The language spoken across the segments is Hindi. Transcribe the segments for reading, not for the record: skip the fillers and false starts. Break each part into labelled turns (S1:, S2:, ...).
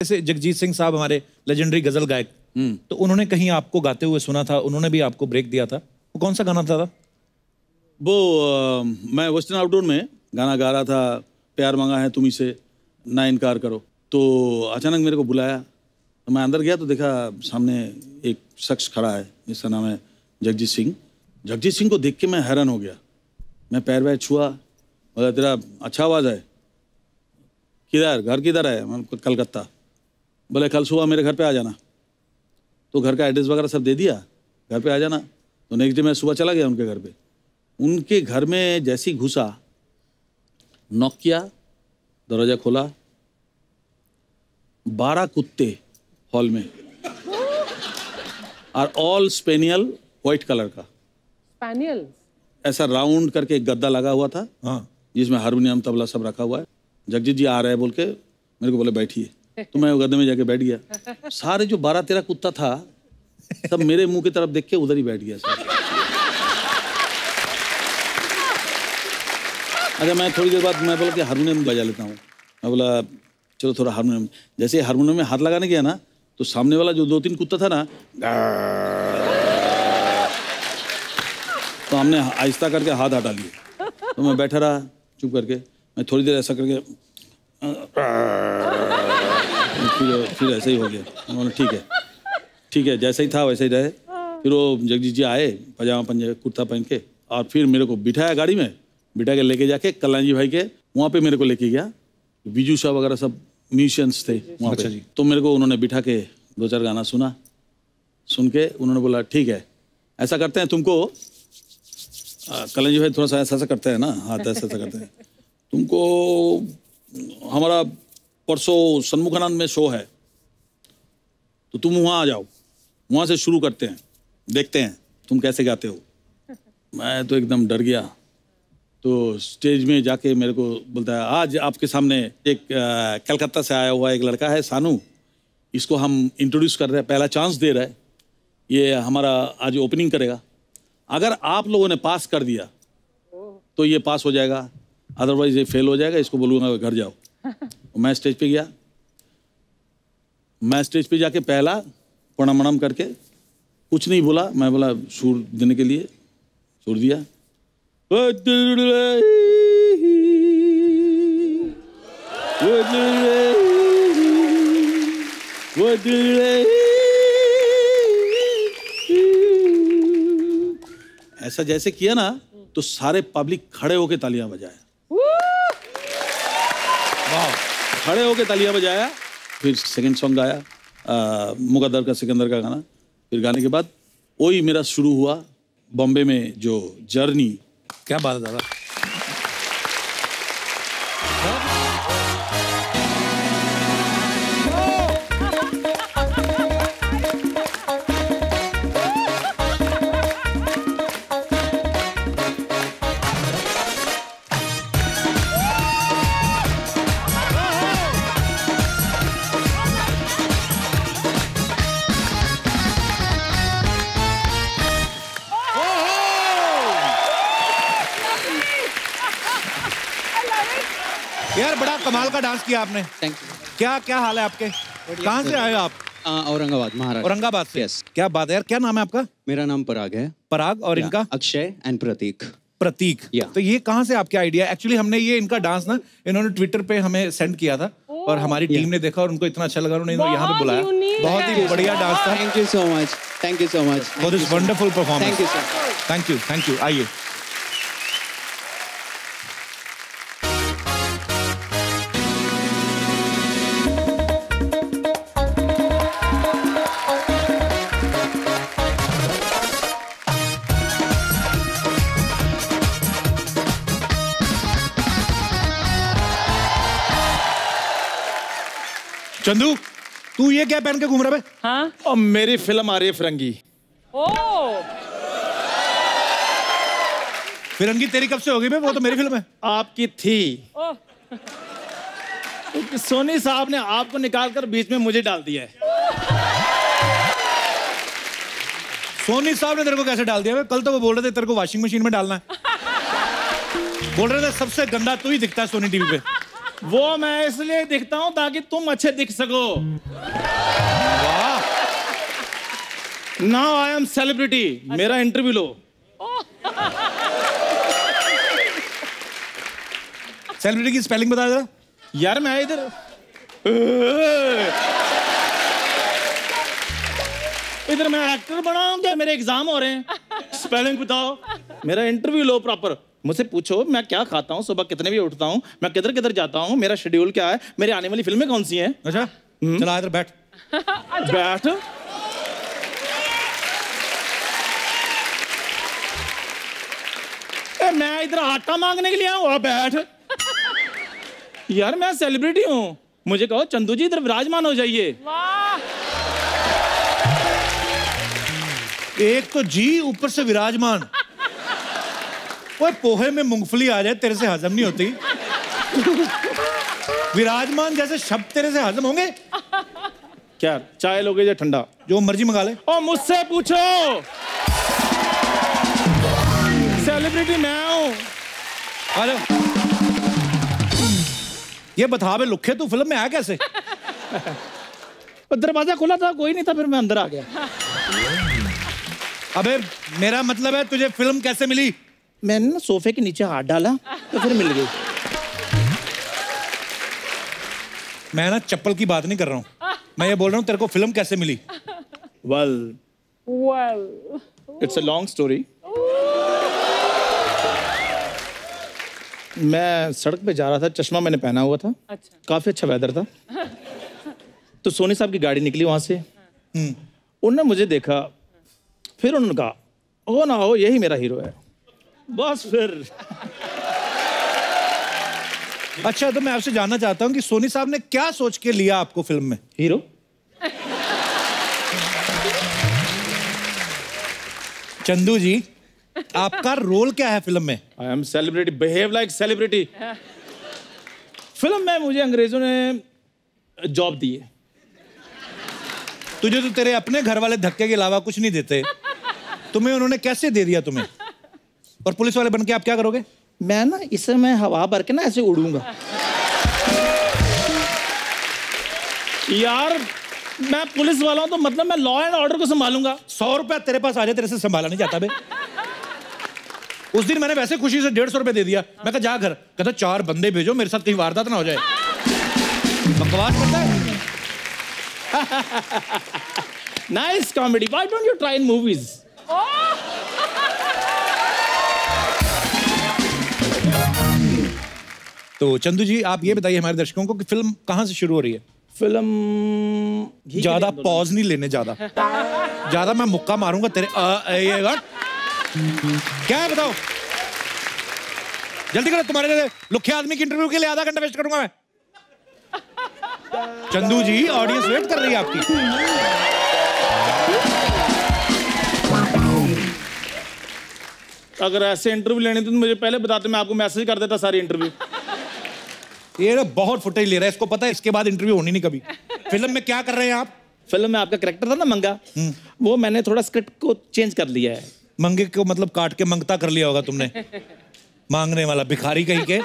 S1: जैसे जगजीत सिंह साहब हमारे लेजेंडरी गजल गायक, तो उन्होंने कहीं आपको गाते हुए सुना था, उन्होंने भी आपको ब्रेक दिया था, वो कौन सा गाना था?
S2: वो मैं वेस्टर्न आउटडोर में गाना गा रहा था, प्यार मांगा है तुम्ही से ना इनकार करो। तो अचानक मेरे को बुलाया, तो मैं अंदर गया तो देखा सामने एक शख्स खड़ा है जिसका नाम है जगजीत सिंह। जगजीत सिंह को देख के मैं हैरान हो गया। मैं पैर वैर छुआ, बोला तेरा अच्छा आवाज़ है, किधर घर किधर है? मैं कलकत्ता। बोले कल सुबह मेरे घर पे आ जाना। तो घर का एड्रेस वगैरह सब दे दिया, घर पे आ जाना। तो नेक्स्ट डे मैं सुबह चला गया उनके घर पे। उनके घर में जैसी घुसा, नॉक किया, दरवाज़ा खोला, 12 कुत्ते हॉल में और ऑल स्पेनियल वाइट कलर का।
S3: स्पेनियल
S2: ऐसा राउंड करके एक गद्दा लगा हुआ था, हाँ, जिसमें हारमोनियम तबला सब रखा हुआ है। जगजीत जी आ रहे हैं बोल के मेरे को बोले बैठिए। तो मैं वो गद्दे में जाके बैठ गया। सारे जो 12-13 कुत्ता था सब मेरे मुंह की तरफ देख के उधर ही बैठ गया सब। अच्छा, मैं थोड़ी देर बाद मैं बोला कि हारमोनियम बजा लेता हूँ। मैं बोला चलो थोड़ा हारमोनियम। जैसे हारमोनियम में हाथ लगाने गया ना, तो सामने वाला जो 2-3 कुत्ता था ना, तो हमने आहिस्ता करके हाथ हटा लिए। तो मैं बैठा रहा चुप करके। मैं थोड़ी देर ऐसा करके फिर ऐसे ही हो गया। उन्होंने ठीक है जैसा ही था वैसे ही रहे। फिर वो जगजीत जी आए पजामा पंजे कुर्ता पहन के, और फिर मेरे को बिठाया गाड़ी में, बिठा के लेके जाके कल्याण जी भाई के वहाँ पे मेरे को लेके गया। बीजू शाह वगैरह सब म्यूजिशियन्स थे वहाँ पे। तो मेरे को उन्होंने बिठा के 2-4 गाना सुना। सुन के उन्होंने बोला ठीक है ऐसा करते हैं, तुमको कल्याण जी भाई थोड़ा सा ऐसा करते हैं ना, हाथ ऐसा करते हैं, तुमको हमारा परसों सन्मुखानंद में शो है तो तुम वहाँ आ जाओ, वहाँ से शुरू करते हैं, देखते हैं तुम कैसे गाते हो। मैं तो एकदम डर गया। तो स्टेज में जाके मेरे को बोलता है आज आपके सामने एक कलकत्ता से आया हुआ एक लड़का है सानू, इसको हम इंट्रोड्यूस कर रहे हैं, पहला चांस दे रहे हैं, ये हमारा आज ओपनिंग करेगा। अगर आप लोगों ने पास कर दिया तो ये पास हो जाएगा, अदरवाइज ये फेल हो जाएगा, इसको बोलूँगा घर जाओ। मैं स्टेज पे गया। मैं स्टेज पे जाके पहला प्रणाम करके कुछ नहीं बोला। मैं बोला सुर देने के लिए सुर दिया, ऐसा जैसे किया ना तो सारे पब्लिक खड़े होके तालियां बजाया। खड़े होके तालियां बजाया। फिर सेकंड सॉन्ग गाया, मुकद्दर का सिकंदर का गाना। फिर गाने के बाद वही मेरा शुरू हुआ बॉम्बे में जो जर्नी।
S1: क्या बात है दादा। यार बड़ा कमाल का डांस किया आपने।
S4: Thank you.
S1: क्या हाल है आपके? कहाँ से आए हो आप?
S4: औरंगाबाद, महाराष्ट्र।
S1: औरंगाबाद से।
S4: यस।
S1: क्या बात है यार, क्या नाम है आपका?
S4: मेरा नाम पराग है।
S1: पराग। और इनका?
S4: अक्षय एंड प्रतीक।
S1: प्रतीक। तो ये कहाँ से आपके आइडिया? एक्चुअली हमने ये इनका डांस ना इन्होंने ट्विटर पे हमें सेंड किया था और हमारी टीम ने देखा और उनको इतना अच्छा लगा, उन्होंने यहाँ पे बुलाया। बहुत ही बढ़िया डांस था।
S4: Thank you so much. Thank you so much
S1: for this wonderful performance.
S4: Thank you sir.
S1: Thank you. आइए। चंदू, तू ये क्या पहन के घूम रहा है?
S3: हाँ?
S1: और मेरी फिल्म आ रही है फिरंगी। फिरंगी तेरी कब से होगी बे? वो तो मेरी फिल्म है।
S5: आपकी थी। तो सोनी साहब ने आपको निकालकर बीच में मुझे डाल दिया है।
S1: सोनी साहब ने तेरे को कैसे डाल दिया? कल तो वो बोल रहे थे तेरे को वॉशिंग मशीन में डालना है। बोल रहे थे सबसे गंदा तू ही दिखता है सोनी टीवी पे।
S5: वो मैं इसलिए दिखता हूं ताकि तुम अच्छे दिख सको।
S1: वाह।
S5: Now I am celebrity. मेरा इंटरव्यू लो।
S1: सेलिब्रिटी की स्पेलिंग बता जरा।
S5: यार मैं इधर मैं एक्टर बना हूं क्या? मेरे एग्जाम हो रहे हैं। स्पेलिंग बताओ। मेरा इंटरव्यू लो प्रॉपर। मुझसे पूछो मैं क्या खाता हूँ, सुबह कितने बजे उठता हूँ, मैं किधर किधर जाता हूँ, मेरा शेड्यूल क्या है, मेरी आने वाली फिल्में कौन सी हैं।
S1: अच्छा चला इधर बैठ।
S5: बैठ। मैं इधर आटा मांगने के लिए आऊँ? बैठ। यार मैं सेलिब्रिटी हूँ, मुझे कहो चंदू जी इधर विराजमान हो जाइए।
S1: एक तो जी ऊपर से विराजमान। ओए पोहे में मूंगफली आ जाए तेरे से हजम नहीं होती। विराजमान जैसे शब्द तेरे से हजम होंगे?
S5: क्या चाय लोगे या ठंडा?
S1: जो मर्जी मंगा ले।
S5: ओ मुझसे पूछो। सेलिब्रिटी मैं हूँ।
S1: अरे ये बता बे लुखे तू फिल्म में आया कैसे?
S5: दरवाजा खुला था, कोई नहीं था, फिर मैं अंदर आ गया।
S1: अबे मेरा मतलब है तुझे फिल्म कैसे मिली?
S5: मैंने ना सोफे के नीचे हाथ डाला तो फिर मिल गई।
S1: मैं ना चप्पल की बात नहीं कर रहा हूँ, मैं ये बोल रहा हूँ तेरे को फिल्म कैसे मिली?
S5: Well, it's a long story. मैं सड़क पे जा रहा था, चश्मा मैंने पहना हुआ था। अच्छा। काफी अच्छा वेदर था। तो सोनी साहब की गाड़ी निकली वहां से। उन्होंने मुझे देखा, फिर उन्होंने कहा हो ना हो यही मेरा हीरो है। बस फिर।
S1: अच्छा तो मैं आपसे जानना चाहता हूँ कि सोनी साहब ने क्या सोच के लिया आपको फिल्म में?
S5: हीरो।
S1: चंदू जी आपका रोल क्या है फिल्म में?
S5: I am celebrity, behave like celebrity. Film में मुझे अंग्रेजों ने जॉब दी है।
S1: तुझे तो तेरे अपने घर वाले धक्के के अलावा कुछ नहीं देते, तुम्हें उन्होंने कैसे दे दिया तुम्हें? और पुलिस वाले बन के आप क्या करोगे?
S5: मैं ना इसे मैं हवा भर के ना ऐसे उड़ूंगा। यार मैं पुलिस वाला हूं तो मतलब मैं लॉ एंड ऑर्डर को संभालूंगा।
S1: 100 रुपया तेरे पास आ जाए तेरे से संभाला नहीं जाता बे। उस दिन मैंने वैसे खुशी से 150 रुपए दे दिया, मैं कहा जा घर, कहता 4 बंदे भेजो मेरे साथ कहीं वारदात ना हो जाए। बकवास करता है।
S5: Nice comedy, why don't you try in movies?
S1: तो चंदू जी आप ये बताइए हमारे दर्शकों को कि फिल्म कहाँ से शुरू हो रही है?
S5: फिल्म
S1: ज्यादा पॉज नहीं लेने, ज्यादा मैं मुक्का मारूंगा तेरे क्या है बताओ जल्दी करो, तुम्हारे लिए लुखे आदमी की इंटरव्यू के लिए आधा घंटा वेस्ट करूंगा मैं। चंदू जी ऑडियंस वेट कर रही है आपकी।
S5: अगर ऐसे इंटरव्यू लेने तो मुझे पहले बताते, मैं आपको मैसेज कर देता सारी इंटरव्यू।
S1: ये ना बहुत फुटेज ले रहा है, इसको पता है इसके बाद इंटरव्यू होनी नहीं कभी। फिल्म में क्या कर रहे हैं आप?
S5: फिल्म में आपका कैरेक्टर था ना मंगा, वो मैंने थोड़ा स्क्रिप्ट को चेंज कर लिया है।
S1: मंगे को मतलब काट के मंगता कर लिया होगा तुमने। मांगने वाला भिखारी कहीं के।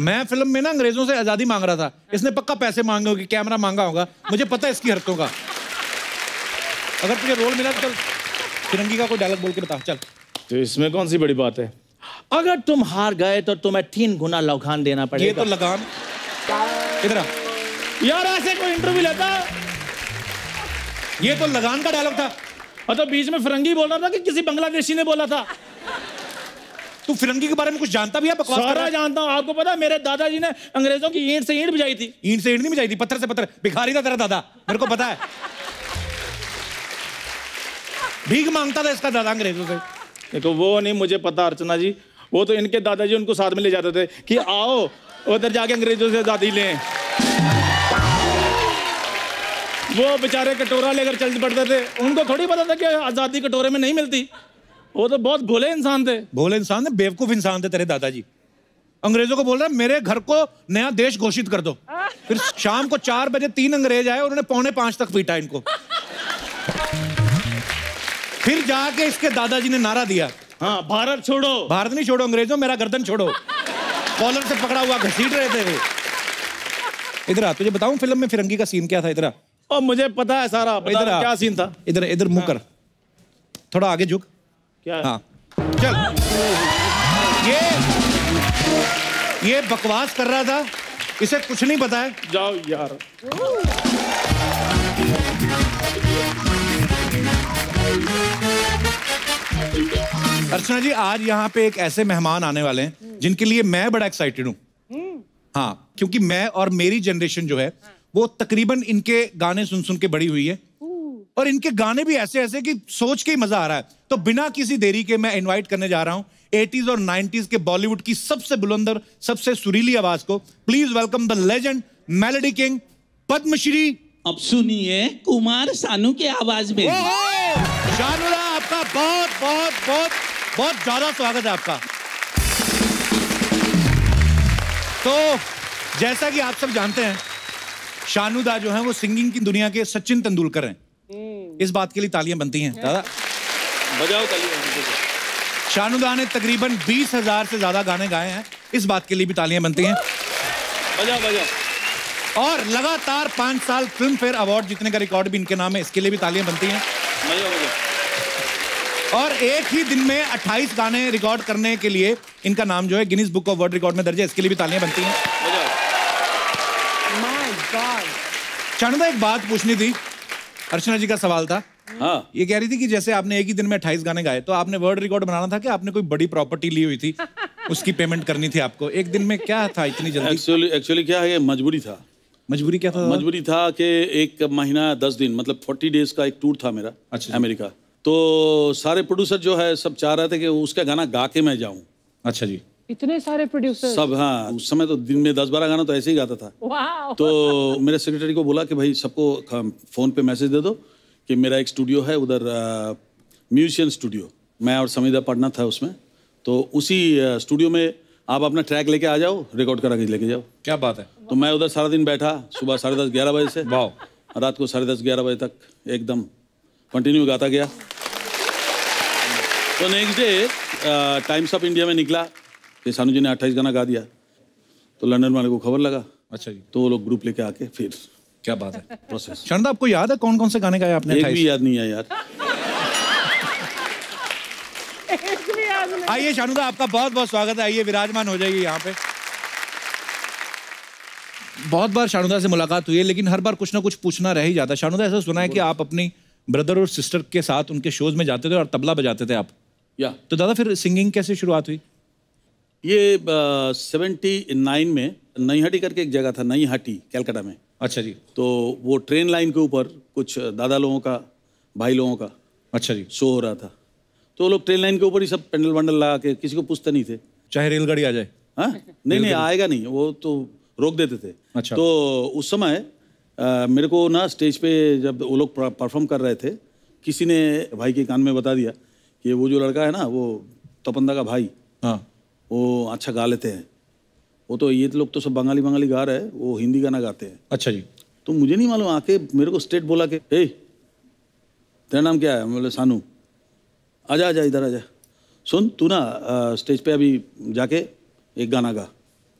S1: मैं फिल्म में ना अंग्रेजों से आजादी मांग रहा था, इसने पक्का पैसे मांगे होगी, कैमरा मांगा होगा, मुझे पता है इसकी हरकतों का। अगर तुझे रोल मिला तो फिरंगी का कोई डायलॉग बोल के बता चल।
S5: तो इसमें कौन सी बड़ी बात है? अगर तुम हार गए तो तुम्हें 3 गुना लगान देना पड़ेगा।
S1: ये तो लगान इधर आ।
S5: यार ऐसे कोई इंटरव्यू लेता?
S1: ये तो लगान का डायलॉग था।
S5: तो बीच में फिरंगी बोल रहा था कि किसी बांग्लादेशी ने बोला था।
S1: तू फिरंगी के बारे में कुछ जानता भी है? बकवास कर रहा है।
S5: सारा जानता हूँ। आपको पता है मेरे दादाजी ने अंग्रेजों की ईंट से ईंट बजाई थी।
S1: ईंट से ईंट नहीं बजाई थी, पत्थर से पत्थर। भिखारी था तेरा दादा, मेरे को पता है। भीख मांगता था इसका दादा अंग्रेजों से।
S5: देखो वो नहीं मुझे पता अर्चना जी, वो तो इनके दादाजी उनको साथ में ले जाते थे कि आओ उधर जाके अंग्रेजों से आजादी लें। वो बेचारे कटोरा लेकर चल पड़ते थे, उनको थोड़ी पता था कि आजादी कटोरे में नहीं मिलती। वो तो बहुत भोले इंसान थे।
S1: भोले इंसान थे, बेवकूफ इंसान थे तेरे दादाजी। अंग्रेजों को बोल रहा है मेरे घर को नया देश घोषित कर दो। फिर शाम को 4 बजे 3 अंग्रेज आए, उन्होंने 4:45 तक पीटा इनको। फिर जाके इसके दादाजी ने नारा दिया,
S5: हाँ भारत छोड़ो।
S1: भारत नहीं छोड़ो अंग्रेजों, मेरा गर्दन छोड़ो। कॉलर से पकड़ा हुआ घसीट रहे थे वो। इधर आ, तुझे बताऊं फिल्म में फिरंगी का सीन क्या था? इधर आ।
S5: और मुझे पता है सारा,
S1: इधर आ।
S5: क्या सीन था?
S1: इधर इधर मुंह कर, थोड़ा आगे झुक।
S5: क्या?
S1: हाँ चल। ये बकवास कर रहा था, इसे कुछ नहीं पता है।
S5: जाओ यार।
S1: अर्चना जी, आज यहाँ पे एक ऐसे मेहमान आने वाले हैं जिनके लिए मैं बड़ा एक्साइटेड हूँ। हाँ, क्योंकि मैं और मेरी जनरेशन जो है वो तकरीबन इनके गाने सुन सुन के बड़ी हुई है, और इनके गाने भी ऐसे ऐसे कि सोच के ही मजा आ रहा है। तो बिना किसी देरी के मैं इनवाइट करने जा रहा हूँ 80s और 90s के बॉलीवुड की सबसे बुलंद और सबसे सुरीली आवाज को। Please welcome the legend, melody king, Padmashri.
S3: अब सुनिए कुमार सानू की आवाज में।
S1: शानुदा, आपका बहुत बहुत बहुत बहुत ज्यादा स्वागत है आपका। तो जैसा कि आप सब जानते हैं, शानुदा जो है वो सिंगिंग की दुनिया के सचिन तेंदुलकर हैं। इस बात के लिए तालियां बनती हैं दादा,
S2: बजाओ तालियां।
S1: शानुदा ने तकरीबन 20,000 से ज्यादा गाने गाए हैं, इस बात के लिए भी तालियां बनती हैं।
S2: बजाओ बजाओ।
S1: और लगातार 5 साल फिल्म फेयर अवार्ड जीतने का रिकॉर्ड भी इनके नाम है, इसके लिए भी तालियां बनती हैं।
S2: बजाओ बजाओ।
S1: और एक ही दिन में 28 गाने रिकॉर्ड करने के लिए इनका नाम जो है Guinness book of world record में दर्ज है, इसके लिए भी तालियां बनती हैं। शानुदा, एक बात पूछनी थी, अर्चना जी का सवाल था।
S2: हाँ,
S1: ये कह रही थी कि जैसे आपने एक ही दिन में 28 गाने गाए, तो आपने वर्ल्ड रिकॉर्ड बनाना था कि आपने कोई बड़ी प्रॉपर्टी ली हुई थी, उसकी पेमेंट करनी थी आपको? एक दिन में क्या था इतनी जल्दी?
S2: एक्चुअली क्या है, मजबूरी था।
S1: मजबूरी क्या था?
S2: मजबूरी था कि 1 महीना 10 दिन मतलब 40 डेज का एक टूर था मेरा।
S1: अच्छा।
S2: अमेरिका। तो सारे प्रोड्यूसर जो है सब चाह रहे थे कि उसका गाना गा के मैं जाऊं।
S1: अच्छा जी।
S6: इतने सारे प्रोड्यूसर
S2: सब। हाँ, उस समय तो दिन में 10-12 गाना तो ऐसे ही गाता था।
S6: वाह।
S2: तो मेरे सेक्रेटरी को बोला कि भाई सबको फोन पे मैसेज दे दो कि मेरा एक स्टूडियो है उधर, म्यूजिशियन स्टूडियो। मैं और समीदा पढ़ना था उसमें, तो उसी स्टूडियो में आप अपना ट्रैक लेके आ जाओ, रिकॉर्ड करा के लेके जाओ।
S1: क्या बात है।
S2: तो मैं उधर सारा दिन बैठा, सुबह 10:30-11 बजे से
S1: वाह,
S2: रात को 10:30-11 बजे तक एकदम कंटिन्यू गाता गया। तो next day times of India में निकला कि सानू जी ने 28 गाना गा दिया। तो लंदन वाले को खबर लगा।
S1: अच्छा जी।
S2: तो वो लोग ग्रुप लेके आके फिर
S1: क्या बात है।
S2: प्रोसेस।
S1: शानुदा, आपको याद है कौन कौन से गाने गाए आपने?
S2: एक भी याद नहीं है यार।
S1: आइए शानुदा, आपका बहुत बहुत स्वागत है, आइए विराजमान हो जाइए यहाँ पे। बहुत बार शानुदा से मुलाकात हुई है, लेकिन हर बार कुछ ना कुछ पूछना रह ही जाता है। शानुदा, ऐसा सुना है कि आप अपनी ब्रदर और सिस्टर के साथ उनके शोज में जाते थे और तबला बजाते थे आप।
S2: या
S1: तो दादा, फिर सिंगिंग कैसे शुरुआत हुई?
S2: ये 79 में नईहाटी करके एक जगह था, नईहाटी कलकत्ता में।
S1: अच्छा जी।
S2: तो वो ट्रेन लाइन के ऊपर कुछ दादा लोगों का, भाई लोगों का
S1: अच्छा जी।
S2: शो हो रहा था। तो वो लोग ट्रेन लाइन के ऊपर ही सब पेंडल वंडल लगा के, किसी को पूछते नहीं थे।
S1: चाहे रेलगाड़ी आ जाए।
S2: हाँ, नहीं आएगा नहीं, वो तो रोक देते थे।
S1: अच्छा।
S2: तो उस समय मेरे को ना स्टेज पे जब वो लोग परफॉर्म कर रहे थे, किसी ने भाई के कान में बता दिया कि वो जो लड़का है ना, वो तपंदा का भाई,
S1: हाँ,
S2: वो अच्छा गा लेते हैं। वो तो ये लोग तो सब बंगाली गा रहे हैं, वो हिंदी गाना गाते हैं।
S1: अच्छा जी।
S2: तो मुझे नहीं मालूम, आके मेरे को स्ट्रेट बोला कि ए तेरा नाम क्या है? बोले सानू। आजा आजा इधर आजा, सुन तू ना स्टेज पे अभी जाके एक गाना गा।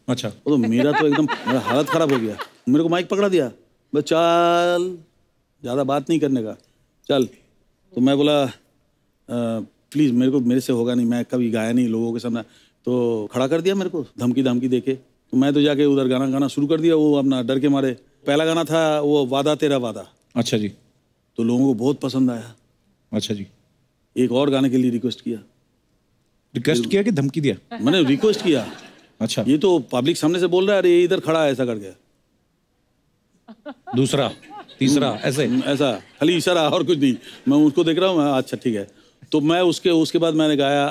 S1: अच्छा।
S2: वो तो मेरा तो एकदम मेरा हालत ख़राब हो गया। मेरे को माइक पकड़ा दिया, बस चल, ज़्यादा बात नहीं करने का, चल। तो मैं बोला प्लीज़ मेरे से होगा नहीं, मैं कभी गाया नहीं लोगों के सामने। तो खड़ा कर दिया मेरे को, धमकी दे के। तो मैं तो जाके उधर गाना गाना शुरू कर दिया, वो अपना डर के मारे। पहला गाना था वो वादा तेरा वादा।
S1: अच्छा जी।
S2: तो लोगों को बहुत पसंद आया।
S1: अच्छा जी।
S2: एक और गाने के लिए रिक्वेस्ट किया।
S1: रिक्वेस्ट किया कि धमकी दिया?
S2: मैंने रिक्वेस्ट किया।
S1: अच्छा।
S2: ये तो पब्लिक सामने से बोल रहा है, अरे ये इधर खड़ा है, ऐसा कर गया।
S1: दूसरा, तीसरा, ऐसे
S2: ऐसा खाली इशारा और कुछ नहीं। मैं उसको देख रहा हूँ, अच्छा ठीक है। तो मैं उसके बाद मैंने गाया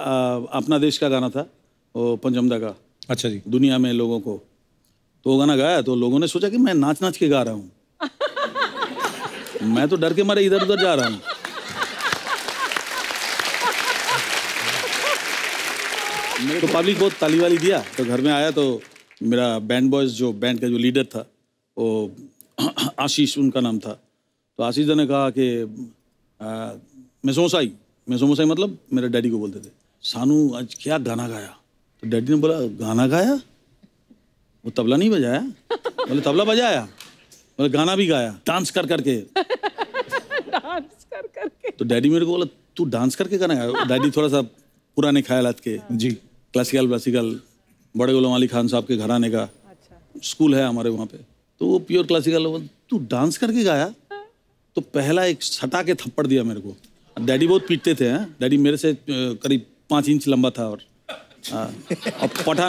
S2: अपना देश का गाना था, वो पंचमदा का।
S1: अच्छा जी।
S2: दुनिया में लोगों को। तो वो गाना गाया तो लोगों ने सोचा कि मैं नाच के गा रहा हूँ। मैं तो डर के मारे इधर उधर जा रहा हूँ। तो पब्लिक बहुत ताली वाली दिया। तो घर में आया तो मेरा बैंड बॉयज जो बैंड का जो लीडर था, वो आशीष उनका नाम था। तो आशीष ने कहा कि मेसोमसाई मतलब मेरे डैडी को बोलते थे, सानू आज क्या गाना गाया? तो डैडी ने बोला गाना गाया? वो तबला नहीं बजाया? बोले तबला बजाया। बोले गाना भी गाया, डांस कर करके।
S6: डांस कर करके।
S2: तो डैडी मेरे को बोला तू डांस करके गाना गाया। डैडी थोड़ा सा पुराने ख्यालात के
S1: जी,
S2: क्लासिकल बड़े गुलाम अली खान साहब के घराने का स्कूल है हमारे वहाँ पे, तो वो प्योर क्लासिकल। तू डांस करके गाया? तो पहला एक सटा के थप्पड़ दिया मेरे को। डैडी बहुत पीटते थे हैं। डैडी मेरे से करीब 5 इंच लंबा था और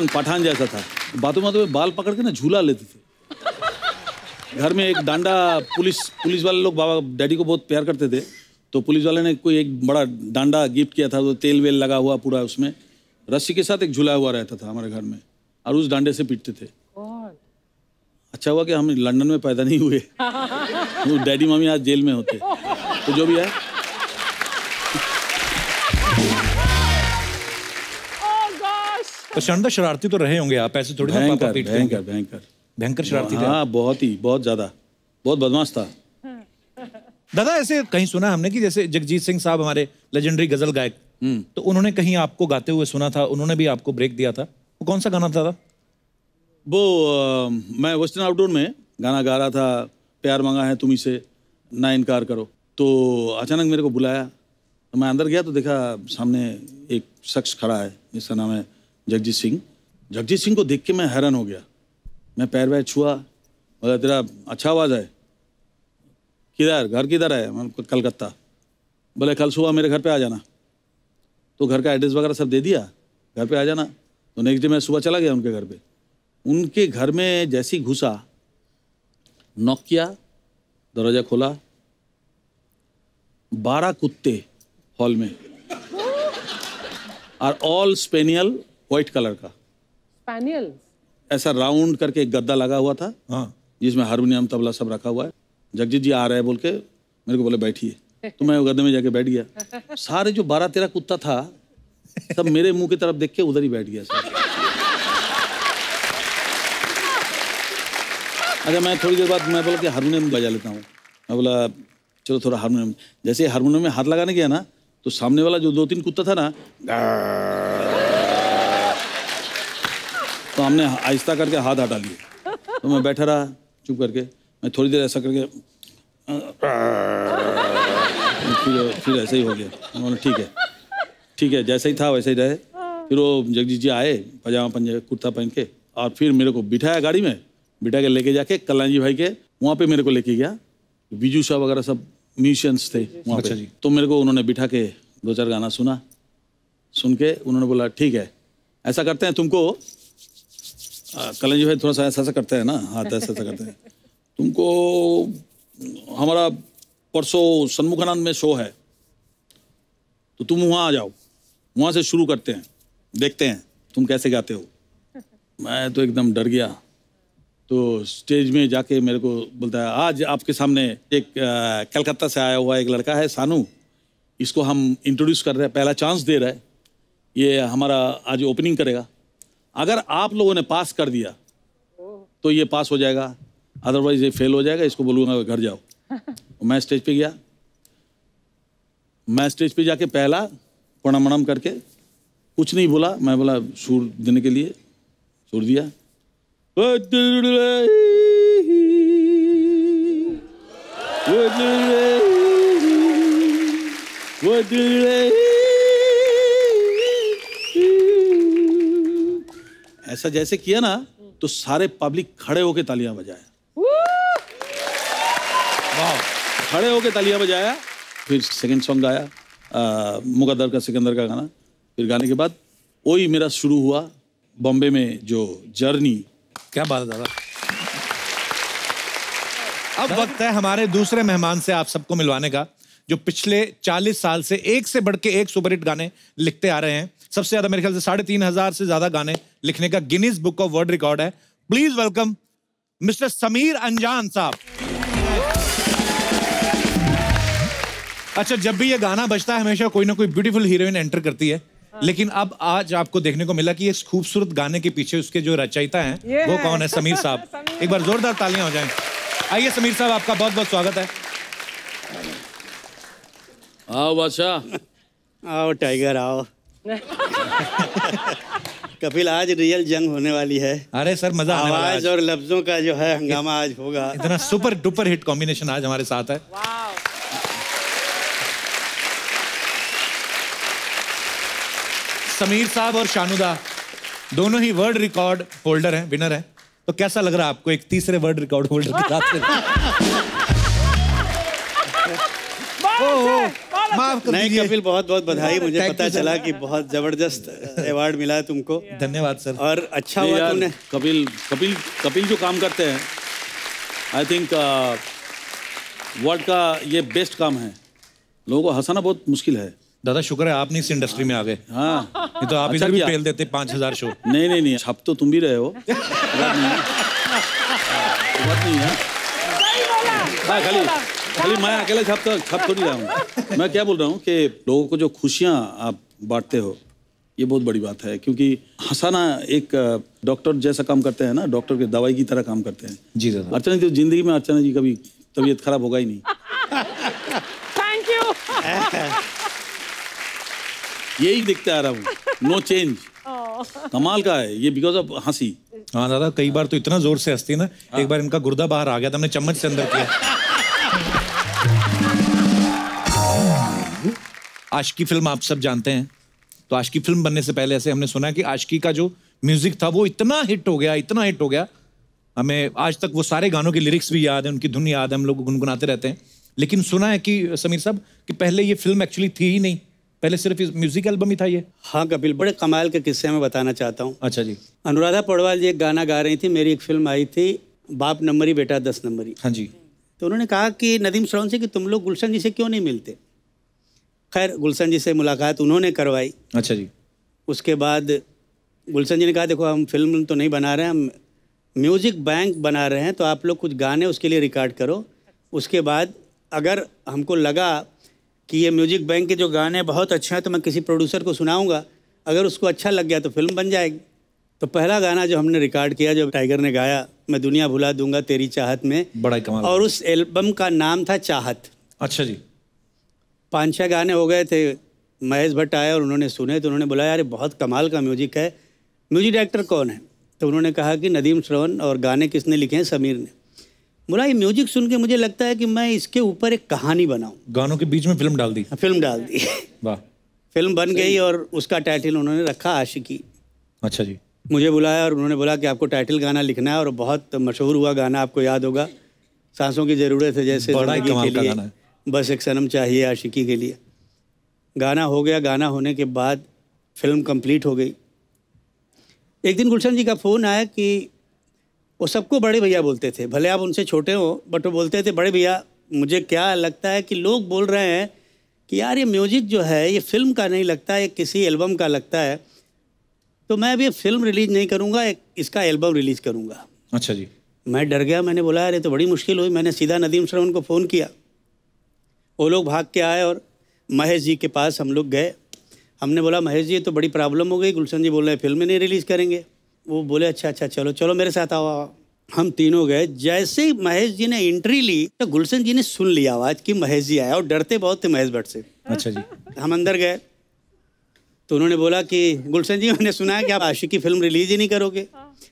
S2: पठान जैसा था। बातों में बाल पकड़ के ना झूला लेते थे। घर में एक डांडा, पुलिस वाले लोग बाबा डैडी को बहुत प्यार करते थे, तो पुलिस वाले ने कोई एक बड़ा डांडा गिफ्ट किया था, तो तेल वेल लगा हुआ पूरा, उसमें रस्सी के साथ एक झूला हुआ रहता था हमारे घर में, और उस डांडे से पीटते थे। अच्छा हुआ कि हम लंदन में पैदा नहीं हुए। वो डैडी मम्मी आज जेल में होते। तो जो भी है,
S1: तो शानदार शरारती तो रहे होंगे आप, ऐसे थोड़ी ना पापा पीटते होंगे। भयंकर शरारती थे।
S2: हाँ, बहुत ज्यादा, बहुत बदमाश था।
S1: दादा ऐसे कहीं सुना हमने कि जैसे जगजीत सिंह साहब हमारे लेजेंडरी गजल गायक, तो उन्होंने कहीं आपको गाते हुए सुना था, उन्होंने भी आपको ब्रेक दिया था। वो कौन सा गाना था दादा?
S2: वो मैं वेस्टर्न आउटडोर में गाना गा रहा था, प्यार मांगा है तुम्ही से ना इनकार करो। तो अचानक मेरे को बुलाया, तो मैं अंदर गया तो देखा सामने एक शख्स खड़ा है जिसका नाम है जगजीत सिंह। जगजीत सिंह को देख के मैं हैरान हो गया। मैं पैर वैर छुआ, बोला तेरा अच्छा आवाज़ है, किधर घर किधर है? मैं कलकत्ता। बोले कल सुबह मेरे घर पे आ जाना। तो घर का एड्रेस वगैरह सब दे दिया, घर पे आ जाना। तो नेक्स्ट डे मैं सुबह चला गया उनके घर पे। उनके घर में जैसी घुसा, नॉक किया, दरवाजा खोला, 12 कुत्ते हॉल में, और ऑल स्पेनियल व्हाइट कलर का।
S6: स्पेनियल?
S2: ऐसा राउंड करके एक गद्दा लगा हुआ था,
S1: हाँ,
S2: जिसमें हारमोनियम तबला सब रखा हुआ है। जगजीत जी आ रहे हैं बोल के मेरे को बोले बैठिए। तो मैं गद्दे में जाके बैठ गया। सारे जो 12-13 कुत्ता था सब मेरे मुंह की तरफ देख के उधर ही बैठ गया सब। अच्छा, मैं थोड़ी देर बाद मैं बोला कि हारमोनियम बजा लेता हूँ। मैं बोला चलो थोड़ा हारमोनियम। जैसे हारमोनियम में हाथ लगाने गया ना, तो सामने वाला जो 2-3 कुत्ता था ना, तो हमने आहिस्ता करके हाथ हटा लिए। तो मैं बैठा रहा चुप करके। मैं थोड़ी देर ऐसा करके फिर ऐसे ही हो गया। उन्होंने ठीक है जैसे ही था वैसे ही रहे। फिर वो जगजीत जी आए पजामा पंजे कुर्ता पहन के, और फिर मेरे को बिठाया गाड़ी में, बिठा के लेके जाके कल्याण जी भाई के वहाँ पे मेरे को लेके गया। बीजू शाह वगैरह सब म्यूजिशियंस थे वहाँ पे। तो मेरे को उन्होंने बिठा के 2-4 गाना सुना। सुन के उन्होंने बोला ठीक है ऐसा करते हैं, तुमको कल्याण जी भाई थोड़ा सा ऐसा करते हैं ना, हाथ ऐसा करते हैं, तुमको हमारा परसों सन्मुखानंद में शो है, तो तुम वहाँ आ जाओ, वहाँ से शुरू करते हैं, देखते हैं तुम कैसे गाते हो। मैं तो एकदम डर गया। तो स्टेज में जाके मेरे को बोलता है आज आपके सामने एक कलकत्ता से आया हुआ एक लड़का है सानू, इसको हम इंट्रोड्यूस कर रहे हैं, पहला चांस दे रहे हैं, ये हमारा आज ओपनिंग करेगा। अगर आप लोगों ने पास कर दिया तो ये पास हो जाएगा, अदरवाइज ये फेल हो जाएगा, इसको बोलूँगा घर जाओ। मैं स्टेज पे गया। मैं स्टेज पे जाके पहला प्रणाम करके कुछ नहीं बोला। मैं बोला सुर देने के लिए सुर दिया, ऐसा जैसे किया ना तो सारे पब्लिक खड़े होके तालियां बजाया। खड़े होके तालियां बजाया। फिर सेकंड सॉन्ग गाया, मुकद्दर का सिकंदर का गाना। फिर गाने के बाद वही मेरा शुरू हुआ बॉम्बे में जो जर्नी।
S1: क्या बात है दादा। अब वक्त है हमारे दूसरे मेहमान से आप सबको मिलवाने का, जो पिछले 40 साल से एक से बढ़ के एक सुपरहिट गाने लिखते आ रहे हैं। सबसे ज्यादा मेरे ख्याल से 3,500 से ज्यादा गाने लिखने का Guinness book of world record है। प्लीज वेलकम मिस्टर समीर अंजान साहब। अच्छा, जब भी ये गाना बजता है हमेशा कोई ना कोई ब्यूटीफुल हीरोइन एंटर करती है, लेकिन अब आज आपको देखने को मिला कि इस खूबसूरत गाने के पीछे उसके जो रचयिता हैं वो कौन है? समीर साहब। एक बार जोरदार तालियां हो जाएं। आइए समीर साहब, आपका बहुत बहुत स्वागत है।
S2: आओ बादशाह।
S4: आओ टाइगर आओ।
S7: कपिल आज रियल जंग होने वाली है।
S1: अरे सर मजा आने वाला है
S7: आवाज
S1: आज।
S7: और लफ्जों का जो है हंगामा आज होगा।
S1: इतना सुपर डुपर हिट कॉम्बिनेशन आज हमारे साथ है। समीर साहब और शानुदा दोनों ही वर्ल्ड रिकॉर्ड होल्डर हैं, विनर हैं। तो कैसा लग रहा है आपको एक तीसरे वर्ल्ड रिकॉर्ड होल्डर के साथ? माफ कर
S7: नहीं
S1: दीजिए।
S7: कपिल, बहुत बहुत बधाई। मुझे
S1: Thank
S7: पता
S1: you, sir.
S7: चला कि बहुत जबरदस्त अवार्ड मिला है तुमको
S1: धन्यवाद सर।
S7: और अच्छा
S2: नहीं
S7: हुआ
S2: यार,
S7: तुमने।
S2: कपिल जो काम करते हैं, आई थिंक वर्ल्ड का ये बेस्ट काम है। लोगों को हंसाना बहुत मुश्किल है।
S1: दादा शुक्र है आप नहीं इस इंडस्ट्री में आ गए,
S2: हाँ,
S1: नहीं तो आप
S2: अच्छा
S1: इधर भी
S2: किया।
S1: फेल देते 5000 शो।
S2: नहीं, छाप तो तुम भी रहे हो। बात नहीं है। बात नहीं है। हाँ, खाली मैं अकेले छाप थोड़ी रहा हूँ। मैं क्या बोल रहा हूँ कि लोगों को जो खुशियाँ आप बांटते हो, ये बहुत बड़ी बात है। क्योंकि हंसाना एक डॉक्टर जैसा काम करते हैं ना, डॉक्टर के दवाई की तरह काम करते हैं।
S1: जी दादा।
S2: अर्चना जी, जिंदगी में अर्चना जी कभी तबीयत खराब होगा ही नहीं।
S6: Thank you.
S2: यही दिखते आ रहा हूँ, नो चेंज। कमाल का है ये, बिकॉज ऑफ हंसी।
S1: हाँ दादा, कई बार तो इतना जोर से हंसती ना, एक बार इनका गुर्दा बाहर आ गया था, हमने चम्मच से अंदर किया। आशिकी फिल्म आप सब जानते हैं। तो आशिकी फिल्म बनने से पहले ऐसे हमने सुना है कि आशिकी का जो म्यूजिक था वो इतना हिट हो गया, हमें आज तक वो सारे गानों के लिरिक्स भी याद है, उनकी धुन याद है, हम लोग गुनगुनाते रहते हैं। लेकिन सुना है कि समीर साहब कि पहले ये फिल्म एक्चुअली थी ही नहीं, पहले सिर्फ म्यूजिक एल्बम ही था ये।
S7: हाँ कपिल, बड़े कमाल के किस्से मैं बताना चाहता हूँ।
S1: अच्छा जी।
S7: अनुराधा पौडवाल जी एक गाना गा रही थी, मेरी एक फिल्म आई थी बाप नंबरी बेटा 10 नंबरी।
S1: हाँ जी।
S7: तो उन्होंने कहा कि नदीम श्रवण से कि तुम लोग गुलशन जी से क्यों नहीं मिलते। खैर गुलशन जी से मुलाकात उन्होंने करवाई।
S1: अच्छा जी।
S7: उसके बाद गुलशन जी ने कहा देखो हम फिल्म तो नहीं बना रहे हैं, हम म्यूजिक बैंक बना रहे हैं, तो आप लोग कुछ गाने उसके लिए रिकॉर्ड करो। उसके बाद अगर हमको लगा कि ये म्यूजिक बैंक के जो गाने बहुत अच्छे हैं तो मैं किसी प्रोड्यूसर को सुनाऊंगा, अगर उसको अच्छा लग गया तो फिल्म बन जाएगी। तो पहला गाना जो हमने रिकॉर्ड किया, जो टाइगर ने गाया, मैं दुनिया भुला दूंगा तेरी चाहत में,
S1: बड़ा ही कमाल।
S7: और उस एल्बम का नाम था चाहत।
S1: अच्छा जी।
S7: 5-6 गाने हो गए थे। महेश भट्ट आए और उन्होंने सुने तो उन्होंने बोला यार ये बहुत कमाल का म्यूजिक है, म्यूजिक डायरेक्टर कौन है? तो उन्होंने कहा कि नदीम श्रवण, और गाने किसने लिखे हैं? समीर ने। बोला ये म्यूजिक सुन के मुझे लगता है कि मैं इसके ऊपर एक कहानी बनाऊं।
S1: गानों के बीच में फिल्म डाल दी।
S7: फिल्म डाल दी।
S1: वाह।
S7: फिल्म बन गई और उसका टाइटल उन्होंने रखा आशिकी।
S1: अच्छा जी।
S7: मुझे बुलाया और उन्होंने बोला कि आपको टाइटल गाना लिखना है, और बहुत मशहूर हुआ गाना, आपको याद होगा, सांसों की ज़रूरत है जैसे
S1: बड़ा ही
S7: ज़िंदगी
S1: कमाल
S7: के
S1: का
S7: लिए,
S1: गाना है।
S7: बस एक सनम चाहिए आशिकी के लिए। गाना हो गया। गाना होने के बाद फिल्म कंप्लीट हो गई। एक दिन गुलशन जी का फ़ोन आया कि वो सबको बड़े भैया बोलते थे, भले आप उनसे छोटे हो, बट वो बोलते थे बड़े भैया। मुझे क्या लगता है कि लोग बोल रहे हैं कि यार ये म्यूजिक जो है ये फिल्म का नहीं लगता, ये किसी एल्बम का लगता है, तो मैं अभी फिल्म रिलीज नहीं करूँगा, इसका एल्बम रिलीज करूँगा।
S1: अच्छा जी।
S7: मैं डर गया। मैंने बोला यार ये तो बड़ी मुश्किल हुई। मैंने सीधा नदीम श्रवण को फ़ोन किया। वो लोग भाग के आए और महेश जी के पास हम लोग गए। हमने बोला महेश जी ये तो बड़ी प्रॉब्लम हो गई, गुलशन जी बोल रहे हैं फिल्म नहीं रिलीज़ करेंगे। वो बोले अच्छा चलो मेरे साथ आओ। हम तीनों गए। जैसे ही महेश जी ने एंट्री ली तो गुलशन जी ने सुन लिया आवाज़ कि महेश जी आया, और डरते बहुत थे महेश भट्ट से।
S1: अच्छा जी।
S7: हम अंदर गए तो उन्होंने बोला कि गुलशन जी मैंने सुना है कि आप आशिकी फिल्म रिलीज ही नहीं करोगे।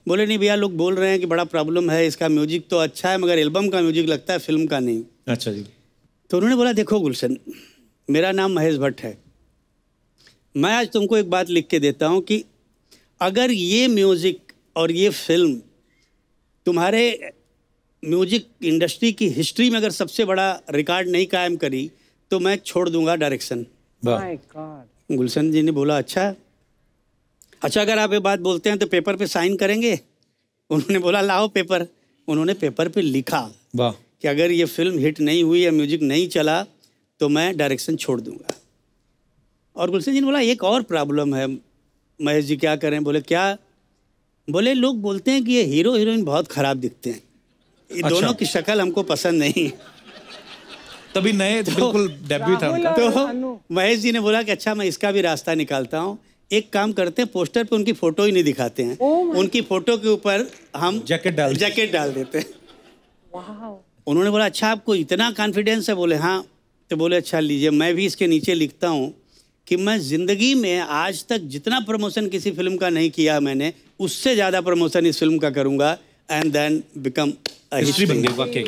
S7: बोले नहीं भैया, लोग बोल रहे हैं कि बड़ा प्रॉब्लम है, इसका म्यूजिक तो अच्छा है मगर एल्बम का म्यूजिक लगता है, फिल्म का नहीं।
S1: अच्छा जी।
S7: तो उन्होंने बोला देखो गुलशन, मेरा नाम महेश भट्ट है, मैं आज तुमको एक बात लिख के देता हूँ कि अगर ये म्यूज़िक और ये फिल्म तुम्हारे म्यूजिक इंडस्ट्री की हिस्ट्री में अगर सबसे बड़ा रिकॉर्ड नहीं कायम करी तो मैं छोड़ दूंगा direction.
S6: My God.
S7: Gulshan ji ने बोला अच्छा अगर आप ये बात बोलते हैं तो पेपर पे साइन करेंगे। उन्होंने बोला लाओ पेपर। उन्होंने पेपर पे लिखा
S1: वाह
S7: कि अगर ये फिल्म हिट नहीं हुई या म्यूजिक नहीं चला तो मैं डायरेक्शन छोड़ दूंगा। और गुलशन जी ने बोला एक और प्रॉब्लम है महेश जी, क्या करें? बोले क्या? बोले लोग बोलते हैं कि ये हीरो हीरोइन बहुत खराब दिखते हैं, ये दोनों की शक्ल हमको पसंद नहीं।
S1: तभी नए बिल्कुल डेब्यू था उनका।
S7: तो महेश जी ने बोला कि अच्छा मैं इसका भी रास्ता निकालता हूँ, एक काम करते हैं पोस्टर पे उनकी फोटो ही नहीं दिखाते हैं, उनकी फोटो के ऊपर हम जैकेट डाल देते हैं। उन्होंने बोला अच्छा आपको इतना कॉन्फिडेंस है? बोले हाँ। तो बोले अच्छा लीजिए, मैं भी इसके नीचे लिखता हूँ कि मैं ज़िंदगी में आज तक जितना प्रमोशन किसी फिल्म का नहीं किया मैंने, उससे ज़्यादा प्रमोशन इस फिल्म का करूँगा एंड देन बिकम
S1: हिस्ट्री बन गई वाकई।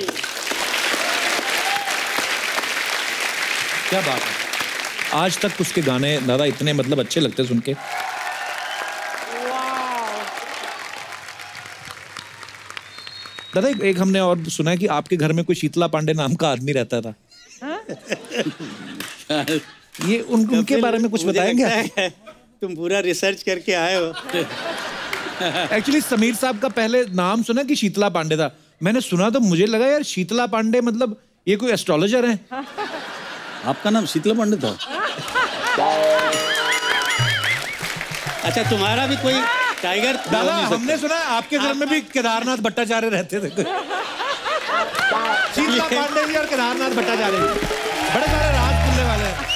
S1: क्या बात है। आज तक उसके गाने दादा इतने मतलब अच्छे लगते सुन के। दादा एक हमने और सुना है कि आपके घर में कोई शीतला पांडे नाम का आदमी रहता था। ये उनके बारे में कुछ बताएंगे?
S7: तुम पूरा रिसर्च करके आए हो।
S1: एक्चुअली समीर साहब का पहले नाम सुना कि शीतला पांडे था। मैंने सुना तो मुझे लगा यार शीतला पांडे मतलब ये कोई एस्ट्रोलॉजर है।
S2: आपका नाम शीतला पांडे था? अच्छा, तुम्हारा भी कोई टाइगर?
S1: दादा हमने सुना है आपके घर में भी केदारनाथ भट्टाचार्य रहते थे। शीतला पांडे जी और केदारनाथ भट्टाचार्य बड़े सारे राज खुलने वाले हैं।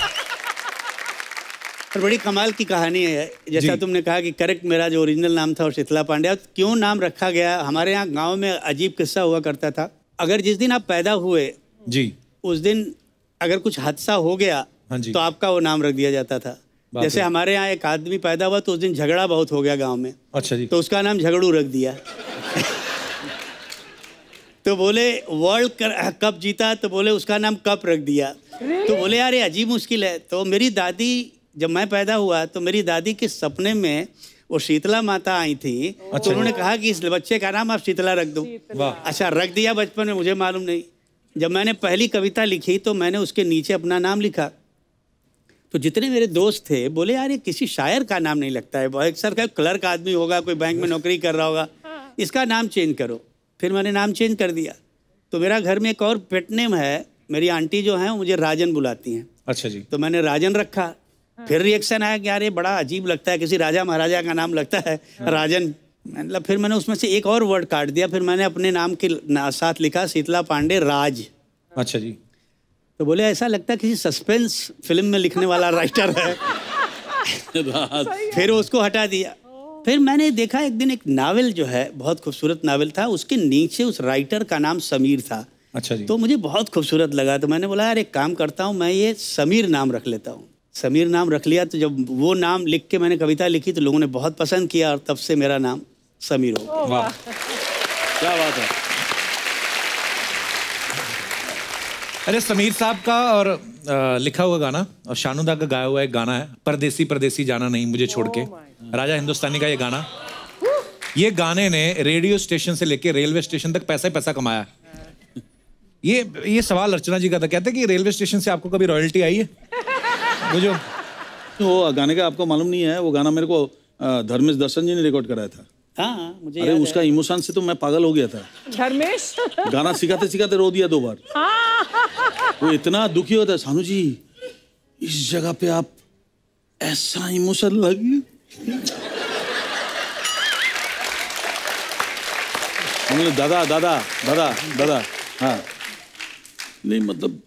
S7: और बड़ी कमाल की कहानी है। जैसा तुमने कहा कि करेक्ट मेरा जो ओरिजिनल नाम था वो शीतला पांडे। क्यों नाम रखा गया, हमारे यहाँ गांव में अजीब किस्सा हुआ करता था। अगर जिस दिन आप पैदा हुए
S1: जी
S7: उस दिन अगर कुछ हादसा हो गया तो आपका वो नाम रख दिया जाता था। जैसे हमारे यहाँ एक आदमी पैदा हुआ तो उस दिन झगड़ा बहुत हो गया गांव में।
S1: अच्छा जी।
S7: तो उसका नाम झगड़ू रख दिया। तो बोले वर्ल्ड कप जीता तो बोले उसका नाम कप रख दिया। तो बोले यार ये अजीब मुश्किल है। तो मेरी दादी, जब मैं पैदा हुआ तो मेरी दादी के सपने में वो शीतला माता आई थी। तो उन्होंने कहा कि इस बच्चे का नाम आप शीतला रख दो। अच्छा, रख दिया बचपन में, मुझे मालूम नहीं। जब मैंने पहली कविता लिखी तो मैंने उसके नीचे अपना नाम लिखा। तो जितने मेरे दोस्त थे बोले यार ये किसी शायर का नाम नहीं लगता है, बहुत सर का क्लर्क आदमी होगा, कोई बैंक में नौकरी कर रहा होगा, इसका नाम चेंज करो। फिर मैंने नाम चेंज कर दिया। तो मेरा घर में एक और पेट नेम है, मेरी आंटी जो है मुझे राजन बुलाती हैं।
S1: अच्छा जी।
S7: तो मैंने राजन रखा। फिर रिएक्शन आया कि यार ये बड़ा अजीब लगता है, किसी राजा महाराजा का नाम लगता है राजन। मतलब फिर मैंने उसमें से एक और वर्ड काट दिया। फिर मैंने अपने नाम के साथ लिखा शीतला पांडे राज।
S1: अच्छा जी।
S7: तो बोले ऐसा लगता है किसी सस्पेंस फिल्म में लिखने वाला राइटर है। फिर उसको हटा दिया। फिर मैंने देखा एक दिन एक नावल जो है बहुत खूबसूरत नावल था, उसके नीचे उस राइटर का नाम समीर था।
S1: अच्छा जी।
S7: तो मुझे बहुत खूबसूरत लगा। तो मैंने बोला यार एक काम करता हूँ, मैं ये समीर नाम रख लेता हूँ। समीर नाम रख लिया। तो जब वो नाम लिख के मैंने कविता लिखी तो लोगों ने बहुत पसंद किया और तब से मेरा नाम समीर हो।
S1: वाह,
S2: क्या बात है।
S1: अरे समीर साहब का और लिखा हुआ गाना और शानुदा का गाया हुआ एक गाना है, परदेसी परदेसी जाना नहीं मुझे छोड़ के, राजा हिंदुस्तानी का ये गाना। ये गाने ने रेडियो स्टेशन से लेके रेलवे स्टेशन तक पैसा ही पैसा कमाया। ये सवाल अर्चना जी का था, कहते कि रेलवे स्टेशन से आपको कभी रॉयल्टी आई है? वो जो
S2: वो गाने का आपको मालूम नहीं है, वो गाना मेरे को धर्मेश दर्शन जी ने रिकॉर्ड कराया था।
S7: हाँ, मुझे
S2: अरे उसका इमोशन से तो मैं पागल हो गया था।
S6: धर्मेश
S2: गाना सिखाते सिखाते रो दिया 2 बार। वो इतना दुखी होता है, सानू जी इस जगह पे आप ऐसा इमोशन लगी। हमने दादा दादा दादा दादा हाँ नहीं मतलब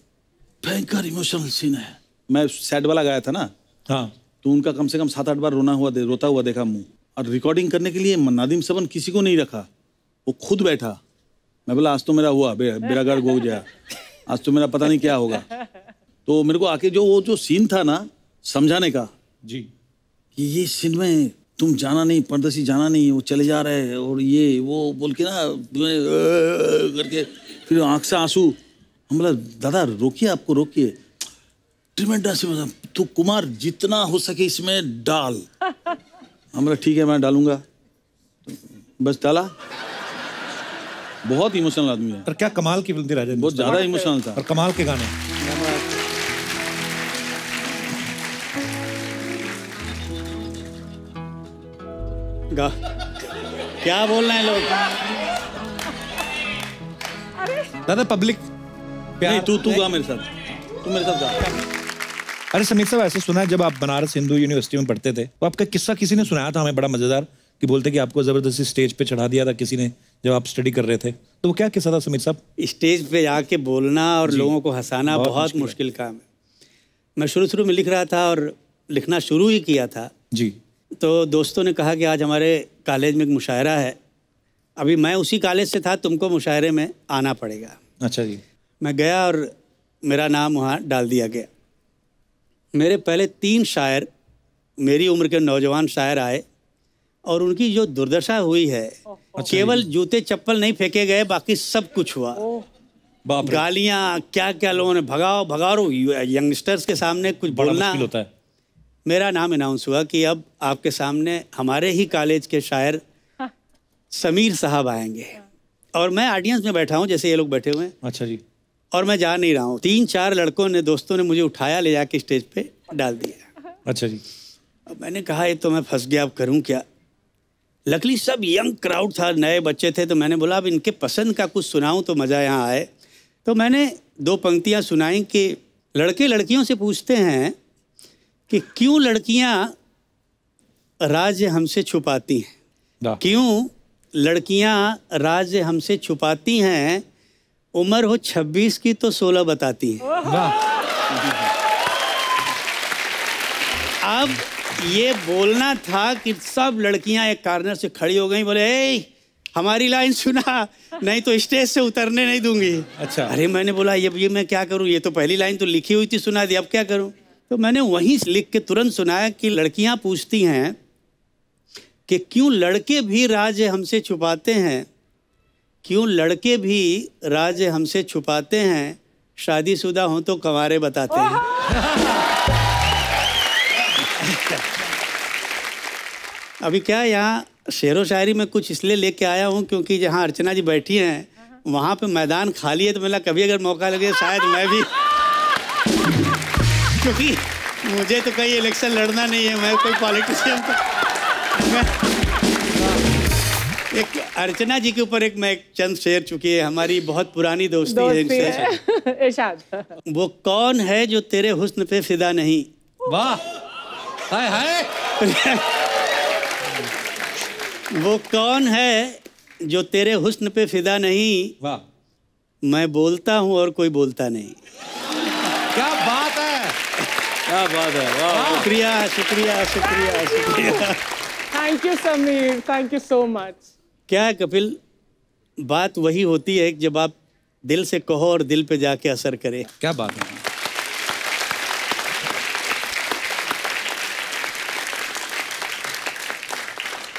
S2: भयंकर इमोशनल सीन है। मैं सैड वाला गाया था ना,
S1: हाँ,
S2: तो उनका कम से कम 7-8 बार रोता हुआ देखा मुंह। और रिकॉर्डिंग करने के लिए नादिम सबन किसी को नहीं रखा, वो खुद बैठा। मैं बोला आज तो मेरा हुआ बेड़ा गर्क हो गया, आज तो मेरा पता नहीं क्या होगा। तो मेरे को आके जो सीन था ना समझाने का
S1: जी,
S2: कि ये सीन में तुम जाना नहीं, परदेसी जाना नहीं, वो चले जा रहे हैं और ये वो बोल के ना करके फिर आंख से आंसू। हम बोला दादा रोकिए, आपको रोकिए। ट्रिमेंडस, तो कुमार जितना हो सके इसमें डाल। हम बोला ठीक है मैं डालूंगा। बस डाला। बहुत इमोशनल आदमी है।
S1: पर क्या कमाल की फिल्म थी राजा,
S2: बहुत ज्यादा इमोशनल था
S1: और कमाल के गाने।
S7: क्या बोल रहे हैं लोग?
S1: दादा पब्लिक
S2: नहीं, तू गा मेरे साथ, तू मेरे साथ गा।
S1: अरे समीर साहब ऐसे सुना है जब आप बनारस हिंदू यूनिवर्सिटी में पढ़ते थे तो आपका किस्सा किसी ने सुनाया था हमें बड़ा मजेदार, कि बोलते कि आपको जबरदस्ती स्टेज पे चढ़ा दिया था किसी ने जब आप स्टडी कर रहे थे। तो वो क्या किस्सा था समीर साहब?
S7: स्टेज पे जाके बोलना और लोगों को हंसाना बहुत मुश्किल काम है। मैं शुरू में लिख रहा था और लिखना शुरू ही किया था
S1: जी।
S7: तो दोस्तों ने कहा कि आज हमारे कॉलेज में एक मुशायरा है। अभी मैं उसी कॉलेज से था, तुमको मुशायरे में आना पड़ेगा।
S1: अच्छा जी।
S7: मैं गया और मेरा नाम वहाँ डाल दिया गया। मेरे पहले 3 शायर मेरी उम्र के नौजवान शायर आए और उनकी जो दुर्दशा हुई है, केवल जूते चप्पल नहीं फेंके गए, बाकी सब कुछ हुआ। गालियाँ क्या क्या लोगों ने, भगाओ भगाओ, यंगस्टर्स के सामने कुछ बोलना
S1: होता है।
S7: मेरा नाम अनाउंस हुआ कि अब आपके सामने हमारे ही कॉलेज के शायर समीर साहब आएंगे और मैं ऑडियंस में बैठा हूँ जैसे ये लोग बैठे हुए हैं।
S1: अच्छा जी।
S7: और मैं जा नहीं रहा हूँ। 3-4 लड़कों ने, दोस्तों ने मुझे उठाया, ले जाके स्टेज पे डाल दिया।
S1: अच्छा जी।
S7: अब मैंने कहा ये तो मैं फंस गया, अब करूँ क्या। लकीली सब यंग क्राउड था, नए बच्चे थे, तो मैंने बोला अब इनके पसंद का कुछ सुनाऊँ तो मज़ा यहाँ आए। तो मैंने 2 पंक्तियाँ सुनाई कि लड़के लड़कियों से पूछते हैं कि क्यों लड़कियाँ राज हमसे छुपाती हैं, क्यों लड़कियां राज हमसे छुपाती हैं, उम्र हो 26 की तो 16 बताती हैं। अब ये बोलना था कि सब लड़कियां एक कॉर्नर से खड़ी हो गई, बोले ए हमारी लाइन सुना, नहीं तो स्टेज से उतरने नहीं दूंगी।
S1: अच्छा।
S7: अरे मैंने बोला ये मैं क्या करूं, ये तो पहली लाइन तो लिखी हुई थी, सुना दी, अब क्या करूं। तो मैंने वहीं लिख के तुरंत सुनाया कि लड़कियां पूछती हैं कि क्यों लड़के भी राज हमसे छुपाते हैं, क्यों लड़के भी राज हमसे छुपाते हैं, शादीशुदा हों तो कंवारे बताते हैं। अभी क्या यहाँ शेरो शायरी में कुछ इसलिए लेके आया हूँ क्योंकि जहाँ अर्चना जी बैठी हैं वहाँ पे मैदान खाली है, तो मैंने कभी अगर मौका लगे शायद मैं भी क्योंकि मुझे तो कहीं इलेक्शन लड़ना नहीं है, मैं कोई पॉलिटिशियन एक अर्चना जी के ऊपर मैं एक चंद शेर, चुकी है हमारी बहुत पुरानी दोस्ती है इनसे।
S6: इरशाद।
S7: वो कौन है जो तेरे हुस्न पे फिदा नहीं।
S1: वाह, हाय हाय।
S7: वो कौन है जो तेरे हुस्न पे फिदा नहीं,
S1: वाह,
S7: मैं बोलता हूँ और कोई बोलता नहीं।
S1: क्या बात है,
S2: क्या बात है, वाह।
S7: शुक्रिया शुक्रिया शुक्रिया शुक्रिया।
S6: Thank you Sameer, thank you so much.
S7: क्या है कपिल, बात वही होती है जब आप दिल से कहो और दिल पे जाके असर करे।
S1: क्या बात है।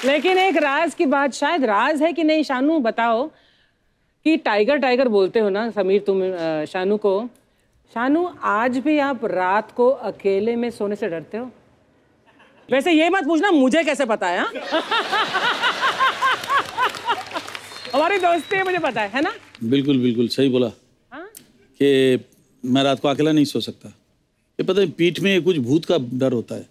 S6: लेकिन एक राज की बात, शायद राज है कि नहीं, शानू बताओ, कि टाइगर टाइगर बोलते हो ना समीर तुम शानू को, शानू आज भी आप रात को अकेले में सोने से डरते हो? वैसे ये मत पूछना मुझे कैसे पता है, हमारी दोस्ती है, मुझे पता है ना।
S2: बिल्कुल बिल्कुल सही बोला कि मैं रात को अकेला नहीं सो सकता। ये पता है पीठ में कुछ भूत का डर होता है।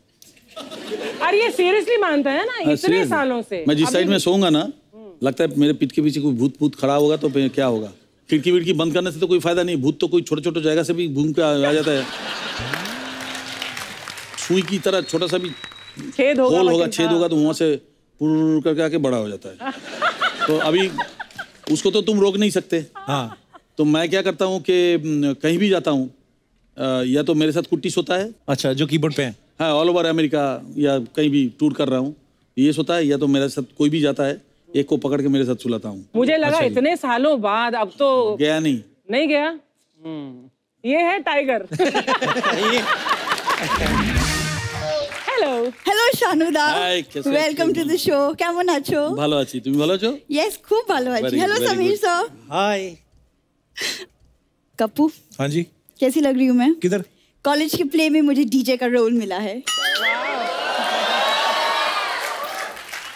S6: अरे ये सीरियसली मानता है ना इतने सालों से।
S2: मैं जिस साइड में सोऊंगा ना, लगता है मेरे पीठ के पीछे कोई भूत खड़ा होगा तो क्या होगा। खिड़की विड़की बंद करने से तो कोई फायदा नहीं, भूत तो कोई छोटे छोटे जगह से भी घूम के आ जाता है। सुई की तरह छोटा सा भी
S6: छेद होगा,
S2: छेद होगा तो वहां से पुर करके आके बड़ा हो जाता है। तो अभी उसको तो तुम रोक नहीं सकते।
S1: हाँ।
S2: तो मैं क्या करता हूँ कि कहीं भी जाता हूँ, या तो मेरे साथ कुट्टी सोता है।
S1: अच्छा, जो कीबोर्ड पे है।
S2: हाँ, ऑल ओवर अमेरिका या कहीं भी टूर कर रहा हूँ, ये सोता है, या तो मेरे साथ कोई भी जाता है, एक को पकड़ के मेरे साथ सुलाता हूँ।
S6: मुझे लगा इतने सालों बाद अब तो
S2: गया नहीं
S6: गया। ये है टाइगर। हेलो
S8: হ্যালো শানুদা,
S2: Hi, কেসে
S8: ওয়েলকাম টু দ্য শো। কেমন আছো?
S2: ভালো আছি, তুমি ভালো আছো?
S8: यस, খুব ভালো আছি।
S2: Very
S8: hello
S2: good, very
S8: Sameer
S2: good.
S8: Sir.
S7: Hi.
S8: Kappu,
S1: हाँ जी।
S8: कैसी लग रही हूँ मैं?
S1: किधर?
S8: कॉलेज के प्ले में मुझे डीजे का रोल मिला है।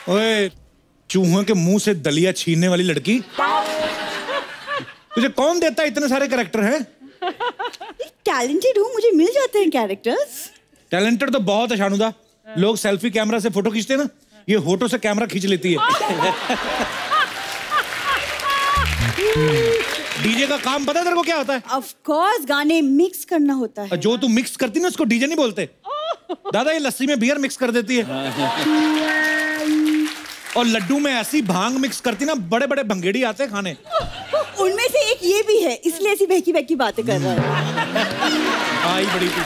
S1: ओए, चूहों के मुंह से दलिया छीनने वाली लड़की, तुझे कौन देता है इतने सारे कैरेक्टर हैं?
S8: टैलेंटेड हूँ, मुझे मिल जाते हैं कैरेक्टर्स।
S1: टैलेंटेड तो बहुत है शानुदा। लोग सेल्फी कैमरा से फोटो खींचते हैं ना, ये होठों से कैमरा खींच लेती है। डीजे का काम पता है तेरे को क्या होता है?
S8: ऑफ कोर्स, गाने मिक्स करना होता है।
S1: जो तू मिक्स करती ना उसको डीजे नहीं बोलते। दादा ये लस्सी में बियर मिक्स कर देती है और लड्डू में ऐसी भांग मिक्स करती ना, बड़े बड़े भंगेड़ी आते हैं खाने।
S8: उनमें से एक ये भी है, इसलिए ऐसी बहकी बहकी बातें कर रहा है।
S1: आई बड़ी तू।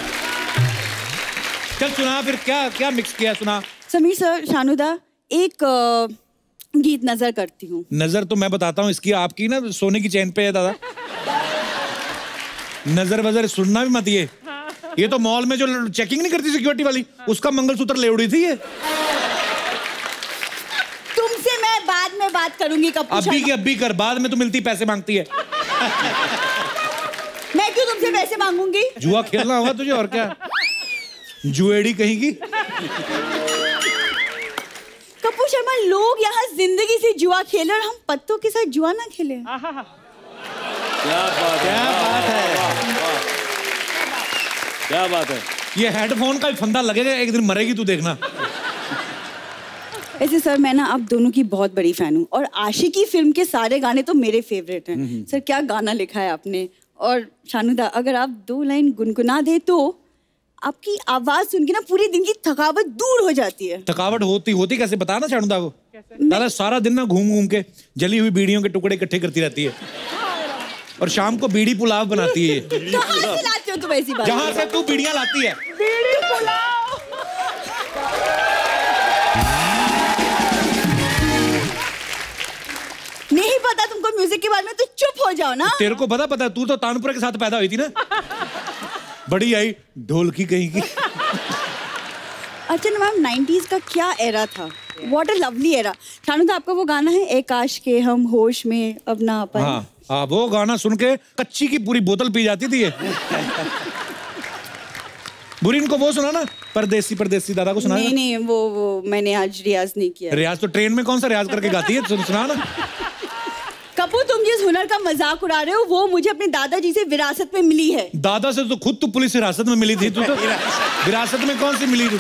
S1: चल सुना फिर, क्या क्या मिक्स किया, सुना।
S8: समीर सर, शानुदा, एक गीत नजर करती हूँ।
S1: नजर तो मैं बताता हूँ इसकी, आपकी ना सोने की चैन पे है दादा। नजर वजर सुनना भी मत ये, ये तो मॉल में जो चेकिंग नहीं करती सिक्योरिटी वाली, उसका मंगलसूत्र ले उड़ी थी ये।
S8: तुमसे मैं बाद में बात करूंगी कपूर
S1: अभी
S8: शर्मा।
S1: की अभी कर, बाद में तो मिलती पैसे मांगती है।
S8: मैं क्यों तुमसे पैसे मांगूंगी?
S1: जुआ खेलना होगा तुझे, और क्या, जुएड़ी कहेगी।
S8: कपूर शर्मा, लोग यहाँ जिंदगी से जुआ खेले और हम पत्तों के साथ जुआ ना खेले।
S2: क्या बात है, क्या बात है।
S1: ये हेडफोन का भी फंदा लगेगा, एक दिन मरेगी तू देखना।
S8: ऐसे सर, मैं ना आप दोनों की बहुत बड़ी फैन हूँ और आशिकी फिल्म के सारे गाने तो मेरे फेवरेट हैं। सर क्या गाना लिखा है आपने। और शानुदा, अगर आप 2 लाइन गुनगुना दे तो आपकी आवाज सुन के ना पूरे दिन की थकावट दूर हो जाती है।
S1: थकावट होती कैसे, बता ना शानुदा को। दादा सारा दिन ना घूम घूम के जली हुई बीड़ियों के टुकड़े इकट्ठे करती रहती है और शाम को बीड़ी पुलाव बनाती है।
S8: कहाँ से लाते हो तुम ऐसी बात?
S1: जहाँ से तू बीड़ियां लाती है।
S6: बीड़ी पुलाव।
S8: नहीं पता तुमको म्यूजिक के बारे में, तो चुप हो जाओ ना।
S1: तेरे को पता, तू तो तानपुरा के साथ पैदा हुई थी ना। बड़ी आई ढोलकी कहीं की।
S8: अच्छा ना मैम, 90s का क्या एरा था। What a lovely era. Shanuda, आपका वो गाना है ए काश के हम होश में अब ना पाए।
S1: हाँ, वो गाना सुन के कच्ची की पूरी बोतल पी जाती थी ये। बुरी इनको वो सुना ना, परदेसी परदेसी, दादा को सुना।
S8: नहीं, वो मैंने आज रियाज नहीं किया।
S1: रियाज तो ट्रेन में कौन सा रियाज करके गाती है, सुना ना।
S8: कपूर, तुम जिस हुनर का मजाक उड़ा रहे हो वो मुझे अपने दादाजी से विरासत में मिली है।
S1: दादा से तो खुद तू पुलिस हिरासत में मिली थी, तू तो विरासत में कौन सी मिली तू।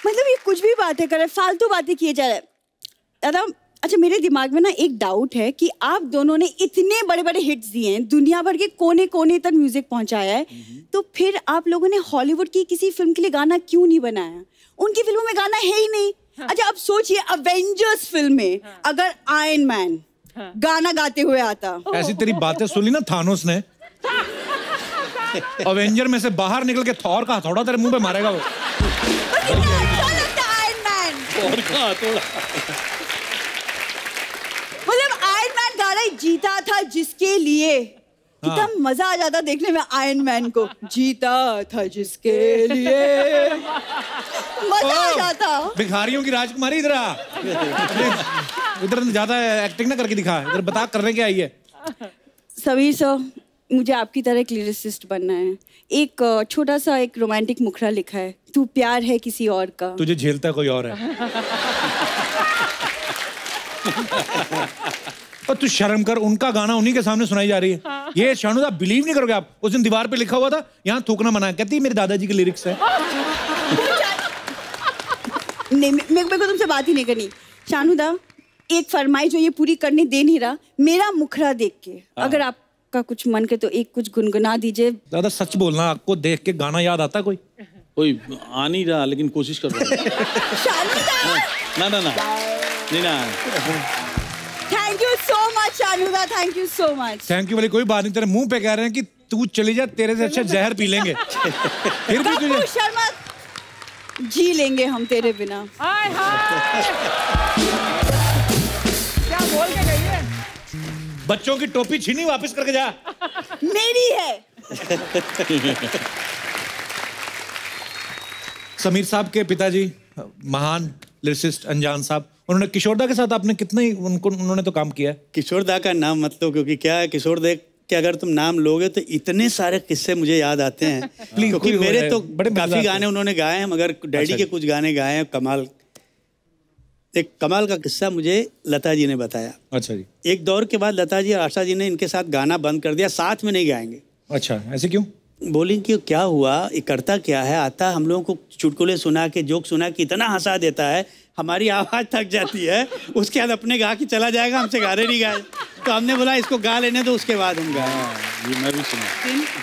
S8: मतलब ये कुछ भी बातें कर रहे, फालतू बातें किए जा रहे। दादा, अच्छा मेरे दिमाग में ना एक डाउट है कि आप दोनों ने इतने बड़े बड़े हिट्स दिए हैं, दुनिया भर के कोने कोने तक म्यूजिक पहुंचाया है, तो फिर आप लोगों ने हॉलीवुड की किसी फिल्म के लिए गाना क्यों नहीं बनाया? उनकी फिल्मों में गाना है ही नहीं। अच्छा अब सोचिए, अवेंजर्स फिल्म में अगर आयरन मैन गाना गाते हुए आता।
S1: ऐसी तेरी बातें सुनी ना थानोस ने, अवेंजर में से बाहर निकल के थॉर का हथौड़ा तेरे मुंह पे मारेगा वो।
S8: अच्छा लगता है आयरन मैन।
S2: और का हथौड़ा।
S8: मतलब आयरन मैन गा रहा जीता था जिसके लिए, कितना मजा आ जाता देखने में आयरन मैन को। जीता था जिसके लिए, मजा आ जाता।
S1: भिखारियों की राजकुमारी, इधर आ। इधर ज्यादा एक्टिंग ना करके दिखा, इधर बता करने क्या आई है।
S8: समीर सर, मुझे आपकी तरह एक लिरिसिस्ट बनना है। एक छोटा सा एक रोमांटिक मुखड़ा लिखा है, तू प्यार है किसी और का।
S1: तुझे झेलता कोई और है। और तू शर्म कर, उनका गाना उन्हीं के सामने सुनाई जा रही है। ये शानुदा बिलीव नहीं करोगे आप, उस दिन दीवार पे लिखा हुआ था यहाँ थूकना मना है, कहती मेरे दादाजी के लिरिक्स है।
S8: नहीं, मेरे को तुमसे बात ही नहीं करनी। शानुदा, एक फरमाइश जो ये पूरी करने दे नहीं रहा, मेरा मुखड़ा देख के अगर आपका कुछ मन करे तो एक कुछ गुनगुना दीजिए।
S1: दादा सच बोलना, आपको देख के गाना याद आता कोई?
S2: कोई आ नहीं रहा, लेकिन कोशिश कर रहा हूँ।
S8: शानुदा,
S2: ना नहीं ना।
S8: Thank you so much Shanuda, thank you so much.
S1: Thank you वाली कोई बात नहीं, तेरे मुंह पे कह रहे हैं कि तू चली जा, तेरे से अच्छा जहर पी लेंगे। फिर भी तुझे
S8: शर्मा, जी लेंगे हम तेरे बिना।
S6: हाय हाय, क्या बोल के गई है?
S1: बच्चों की टोपी छीनी, वापस करके जा।
S8: मेरी है।
S1: समीर साहब के पिताजी महान लिरिसिस्ट अनजान साहब, उन्होंने किशोरदा के साथ आपने कितने उन्होंने तो काम किया है।
S7: किशोरदा का नाम मत लो, क्योंकि क्या है, किशोरदा के अगर तुम नाम लोगे तो इतने सारे किस्से मुझे याद आते हैं। क्योंकि मेरे तो
S1: बड़े
S7: काफी गाने उन्होंने गाए हैं, मगर डैडी के कुछ गाने गाए हैं कमाल। एक कमाल का किस्सा मुझे लता जी ने बताया।
S1: अच्छा जी।
S7: एक दौर के बाद लता जी और आशा जी ने इनके साथ गाना बंद कर दिया, साथ में नहीं गाएंगे।
S1: अच्छा, ऐसे क्यों?
S7: बोली कि क्या हुआ, ये करता क्या है, आता हम लोगों को चुटकुले सुना के, जोक सुना के इतना हंसा देता है, हमारी आवाज़ थक जाती है, उसके बाद अपने गा के चला जाएगा, हमसे गाने नहीं गाए। तो हमने बोला इसको गा लेने दो, उसके बाद हम गाए।
S2: ये मैं भी सुना।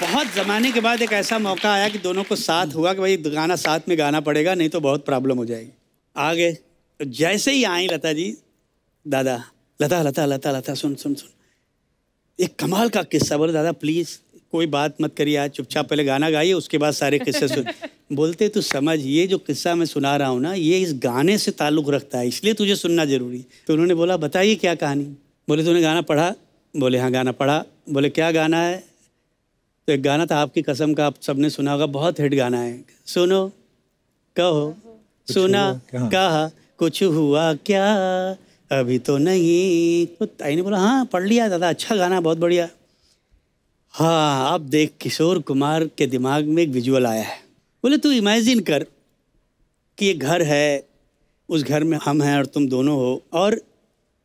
S7: बहुत ज़माने के बाद एक ऐसा मौका आया कि दोनों को साथ हुआ कि भाई गाना साथ में गाना पड़ेगा, नहीं तो बहुत प्रॉब्लम हो जाएगी। आगे तो जैसे ही आई लता जी, दादा लता लता लता लता सुन सुन सुन, एक कमाल का किस्सा। बोले दादा प्लीज़ कोई बात मत करिए, आज चुपचाप पहले गाना गाइए, उसके बाद सारे किस्से सुन। बोलते तू समझ, ये जो किस्सा मैं सुना रहा हूँ ना, ये इस गाने से ताल्लुक़ रखता है, इसलिए तुझे सुनना जरूरी। तो उन्होंने बोला बताइए क्या कहानी। बोले तूने गाना पढ़ा? बोले हाँ गाना पढ़ा। बोले क्या गाना है? तो एक गाना था आपकी कसम का, आप सबने सुना होगा, बहुत हिट गाना है। सुनो कहो सुना कहा कुछ हुआ क्या अभी तो नहीं। तो ताई ने बोला हाँ पढ़ लिया दादा, अच्छा गाना, बहुत बढ़िया। हाँ अब देख, किशोर कुमार के दिमाग में एक विजुअल आया है। बोले तू इमेजिन कर कि एक घर है, उस घर में हम हैं और तुम दोनों हो, और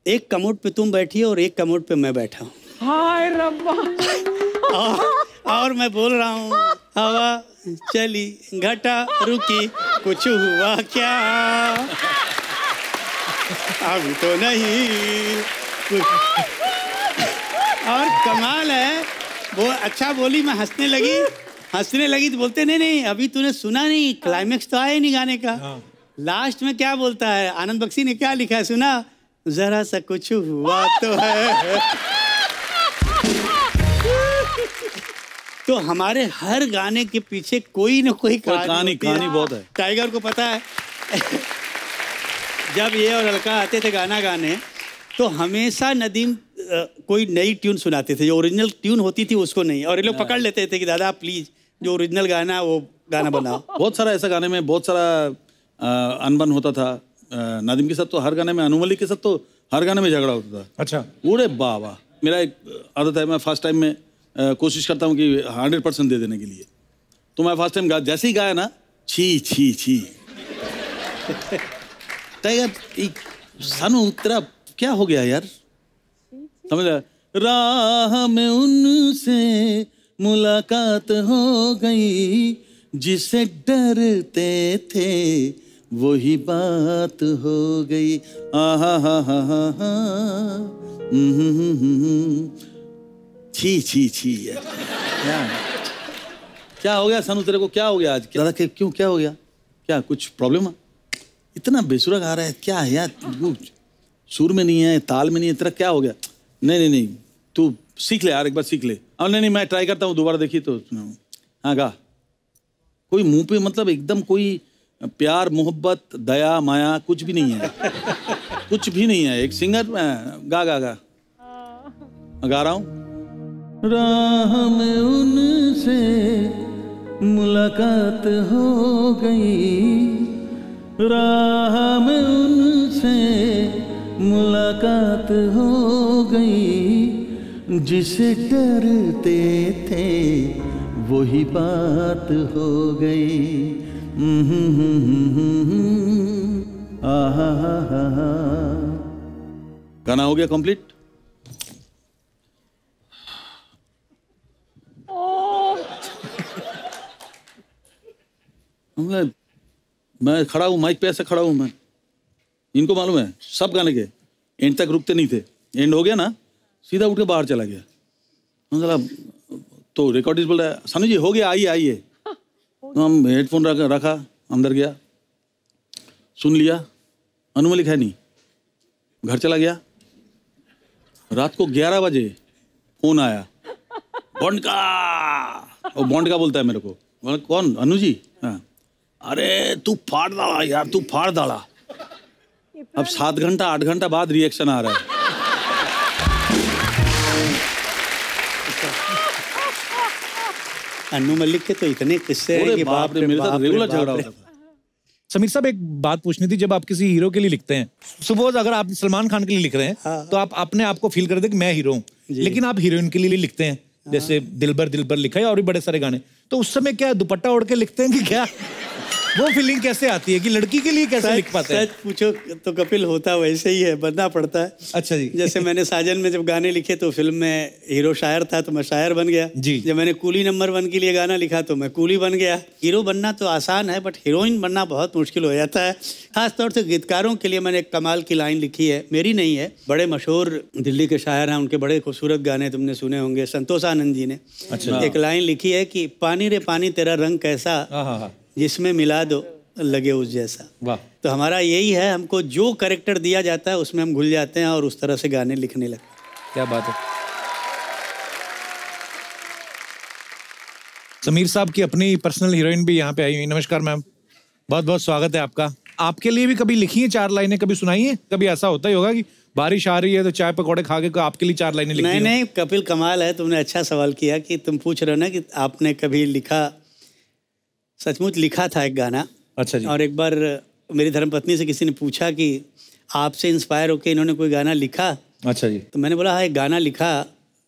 S7: एक कमोड पे तुम बैठी हो और एक कमोड पे मैं बैठा हूँ।
S6: हाय रब्बा।
S7: और मैं बोल रहा हूँ हवा चली घटा रुकी कुछ हुआ क्या अभी तो नहीं कुछ। और कमाल है वो, अच्छा बोली, मैं हंसने लगी तो बोलते नहीं अभी तूने सुना नहीं, क्लाइमेक्स तो आया नहीं गाने का। लास्ट में क्या बोलता है, आनंद बख्शी ने क्या लिखा है सुना, जरा सा कुछ हुआ तो है। तो हमारे हर गाने के पीछे कोई ना कोई कहानी
S2: बहुत है।
S7: टाइगर को पता है जब ये और अलका आते थे गाना गाने, तो हमेशा नदीम कोई नई ट्यून सुनाते थे, जो ओरिजिनल ट्यून होती थी उसको नहीं, और ये लोग पकड़ लेते थे कि दादा प्लीज जो ओरिजिनल गाना है वो गाना बनाओ।
S2: बहुत सारा ऐसा गाने में बहुत सारा अनबन होता था। नदीम के साथ तो हर गाने में, अनु मलिक के साथ तो हर गाने में झगड़ा होता था।
S1: अच्छा।
S2: अरे बाबा, मेरा एक आदत है, मैं फर्स्ट टाइम में कोशिश करता हूँ कि 100% दे देने के लिए। तो मैं फर्स्ट टाइम जैसे ही गाया ना, छी छी छी टाइगर सानू तेरा क्या हो गया यार, समझ राह में उनसे मुलाकात हो गई, जिसे डरते थे वही बात हो गई। आहा हा हा हा हा छी छी छी यार। क्या हो गया सानू तेरे को, क्या हो गया आज दादा, क्यों क्या हो गया, क्या कुछ प्रॉब्लम है? इतना बेसुरा गा रहा है, क्या है यार, सुर में नहीं है, ताल में नहीं है, तेरा क्या हो गया? नहीं तू सीख ले यार, एक बार सीख ले। और नहीं मैं ट्राई करता हूँ, दोबारा देखिए तो। हाँ गा। कोई मुंह पे मतलब एकदम कोई प्यार मोहब्बत दया माया कुछ भी नहीं है, कुछ भी नहीं है। एक सिंगर गा गा गा गा रहा हूँ। राह में उनसे मुलाकात हो गई, राह में उनसे मुलाकात हो गई, जिसे डरते थे वही बात हो गई। गाना हो गया कंप्लीट। मैं खड़ा हूँ माइक पे, ऐसे खड़ा हूँ मैं, इनको मालूम है सब गाने के एंड तक रुकते नहीं थे। एंड हो गया ना, सीधा उठ के बाहर चला गया। मतलब तो रिकॉर्डिस्ट बोल रहा है सानू जी हो गया, आइए। तो हम हेडफोन रखा, अंदर गया, सुन लिया, अनु मलिक है नहीं, घर चला गया। रात को 11 बजे फोन आया, बॉन्ड का, और बॉन्ड का बोलता है मेरे को। कौन? अनु जी। हाँ। अरे तू फाड़ डाला यार, तू फाड़ डाला। अब 7 घंटा 8 घंटा बाद रिएक्शन आ रहा है।
S7: अनु मलिक के तो इतने किस्से हैं कि
S2: बाप रे, मेरे साथ रेगुलर झगड़ा होता था।
S1: समीर साहब एक बात पूछनी थी, जब आप किसी हीरो के लिए लिखते हैं, सपोज अगर आप सलमान खान के लिए लिख रहे हैं,
S7: हाँ।
S1: तो आप अपने आप को फील कर दे कि मैं हीरो हूँ, लेकिन आप हीरोइन के लिए लिखते हैं, जैसे दिलबर दिलबर लिखा है और भी बड़े सारे गाने, तो उस समय क्या दुपट्टा ओढ़ के लिखते हैं कि क्या? वो फीलिंग कैसे आती है कि लड़की के लिए कैसे लिख पाते हैं?
S7: सच पूछो तो कपिल होता वैसे ही है, बनना पड़ता है।
S1: अच्छा जी।
S7: जैसे मैंने साजन में जब गाने लिखे तो फिल्म में हीरो शायर था तो मैं शायर बन गया
S1: जी।
S7: जब मैंने कूली नंबर 1 के लिए गाना लिखा तो मैं कूली बन गया। हीरो बनना तो आसान है, बट हीरोइन बनना बहुत मुश्किल हो जाता है। खासतौर से गीतकारों के लिए मैंने एक कमाल की लाइन लिखी है, मेरी नहीं है, बड़े मशहूर दिल्ली के शायर हैं, उनके बड़े खूबसूरत गाने तुमने सुने होंगे, संतोष आनंद जी ने।
S1: अच्छा।
S7: एक लाइन लिखी है कि पानी रे पानी तेरा रंग कैसा, जिसमें मिला दो लगे उस जैसा।
S1: वाह।
S7: तो हमारा यही है, हमको जो कैरेक्टर दिया जाता है उसमें हम घुल जाते हैं और उस तरह से गाने लिखने लगते हैं।
S1: क्या बात है। समीर साहब की अपनी पर्सनल हीरोइन भी यहाँ पे आई हुई। नमस्कार मैम, बहुत बहुत स्वागत है आपका। आपके लिए भी कभी लिखी हैं 4 लाइनें, कभी सुनाई हैं? कभी ऐसा होता ही होगा कि बारिश आ रही है तो चाय पकौड़े खा के आपके लिए 4 लाइनें लिखी
S7: नहीं
S1: हो?
S7: नहीं कपिल, कमाल है, तुमने अच्छा सवाल किया कि तुम पूछ रहे हो ना कि आपने कभी लिखा। सचमुच लिखा था एक गाना।
S1: अच्छा जी।
S7: और एक बार मेरी धर्मपत्नी से किसी ने पूछा कि आपसे इंस्पायर होकर इन्होंने कोई गाना लिखा।
S1: अच्छा जी।
S7: तो मैंने बोला हाँ एक गाना लिखा,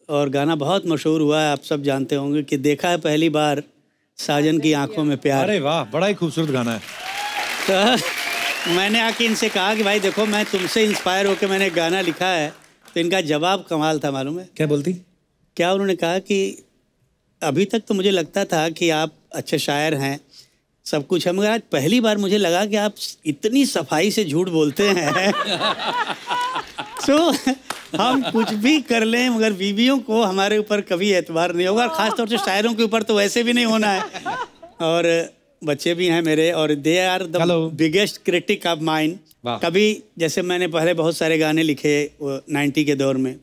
S7: और गाना बहुत मशहूर हुआ है, आप सब जानते होंगे कि देखा है पहली बार साजन की आंखों में प्यार।
S1: अरे वाह, बड़ा ही खूबसूरत गाना है।
S7: तो मैंने आके इनसे कहा कि भाई देखो मैं तुमसे इंस्पायर होकर मैंने एक गाना लिखा है। तो इनका जवाब कमाल था, मालूम है
S1: क्या बोलती?
S7: क्या उन्होंने कहा कि अभी तक तो मुझे लगता था कि आप अच्छे शायर हैं, सब कुछ है, मगर आज पहली बार मुझे लगा कि आप इतनी सफाई से झूठ बोलते हैं। सो हम कुछ भी कर लें मगर बीवियों को हमारे ऊपर कभी एतबार नहीं होगा, और ख़ासतौर से शायरों के ऊपर तो वैसे भी नहीं होना है। और बच्चे भी हैं मेरे, और they are the biggest critic of mind. कभी जैसे मैंने पहले बहुत सारे गाने लिखे 90 के दौर में,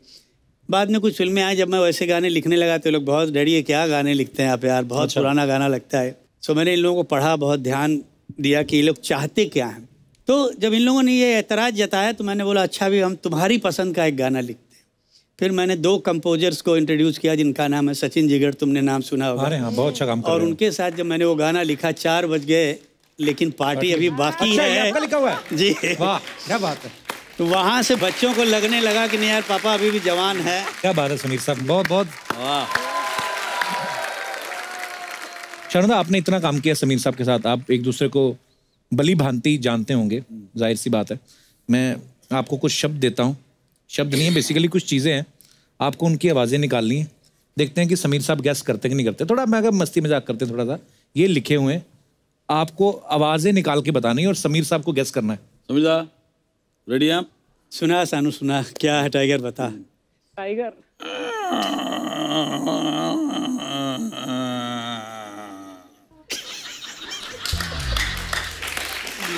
S7: बाद में कुछ फिल्में आई, जब मैं वैसे गाने लिखने लगा तो लोग बहुत डरी है, क्या गाने लिखते हैं आप यार, बहुत पुराना गाना लगता है। सो मैंने इन लोगों को पढ़ा, बहुत ध्यान दिया कि ये लोग चाहते क्या हैं। तो जब इन लोगों ने ये एतराज़ जताया तो मैंने बोला अच्छा भी हम तुम्हारी पसंद का एक गाना लिखते हैं। फिर मैंने 2 कंपोजर्स को इंट्रोड्यूस किया जिनका नाम है सचिन जिगर, तुमने नाम सुना होगा।
S1: अरे हाँ, बहुत अच्छा काम कर
S7: और
S1: रहे हैं।
S7: उनके साथ जब मैंने वो गाना लिखा 4 बज गए लेकिन पार्टी अभी बाकी
S1: अच्छा,
S7: है।
S1: ये आपका लिखा हुआ है?
S7: जी।
S1: वाह क्या बात है।
S7: तो वहाँ से बच्चों को लगने लगा कि नहीं यार पापा अभी भी जवान है।
S1: क्या बात है समीर साहब, बहुत बहुत
S2: वाह।
S1: शानुदा, आपने इतना काम किया समीर साहब के साथ, आप एक दूसरे को भली भांति जानते होंगे, जाहिर सी बात है। मैं आपको कुछ शब्द देता हूँ, शब्द नहीं है बेसिकली कुछ चीज़ें हैं, आपको उनकी आवाज़ें निकालनी है। देखते हैं कि समीर साहब गैस करते कि नहीं करते। थोड़ा मैं अगर मस्ती मजाक करते थोड़ा सा, ये लिखे हुए हैं, आपको आवाज़ें निकाल के बतानी है और समीर साहब को गैस करना है।
S2: समीर साहब रेडी आप?
S7: सुना सानू सुना, क्या है टाइगर बता।
S6: टाइगर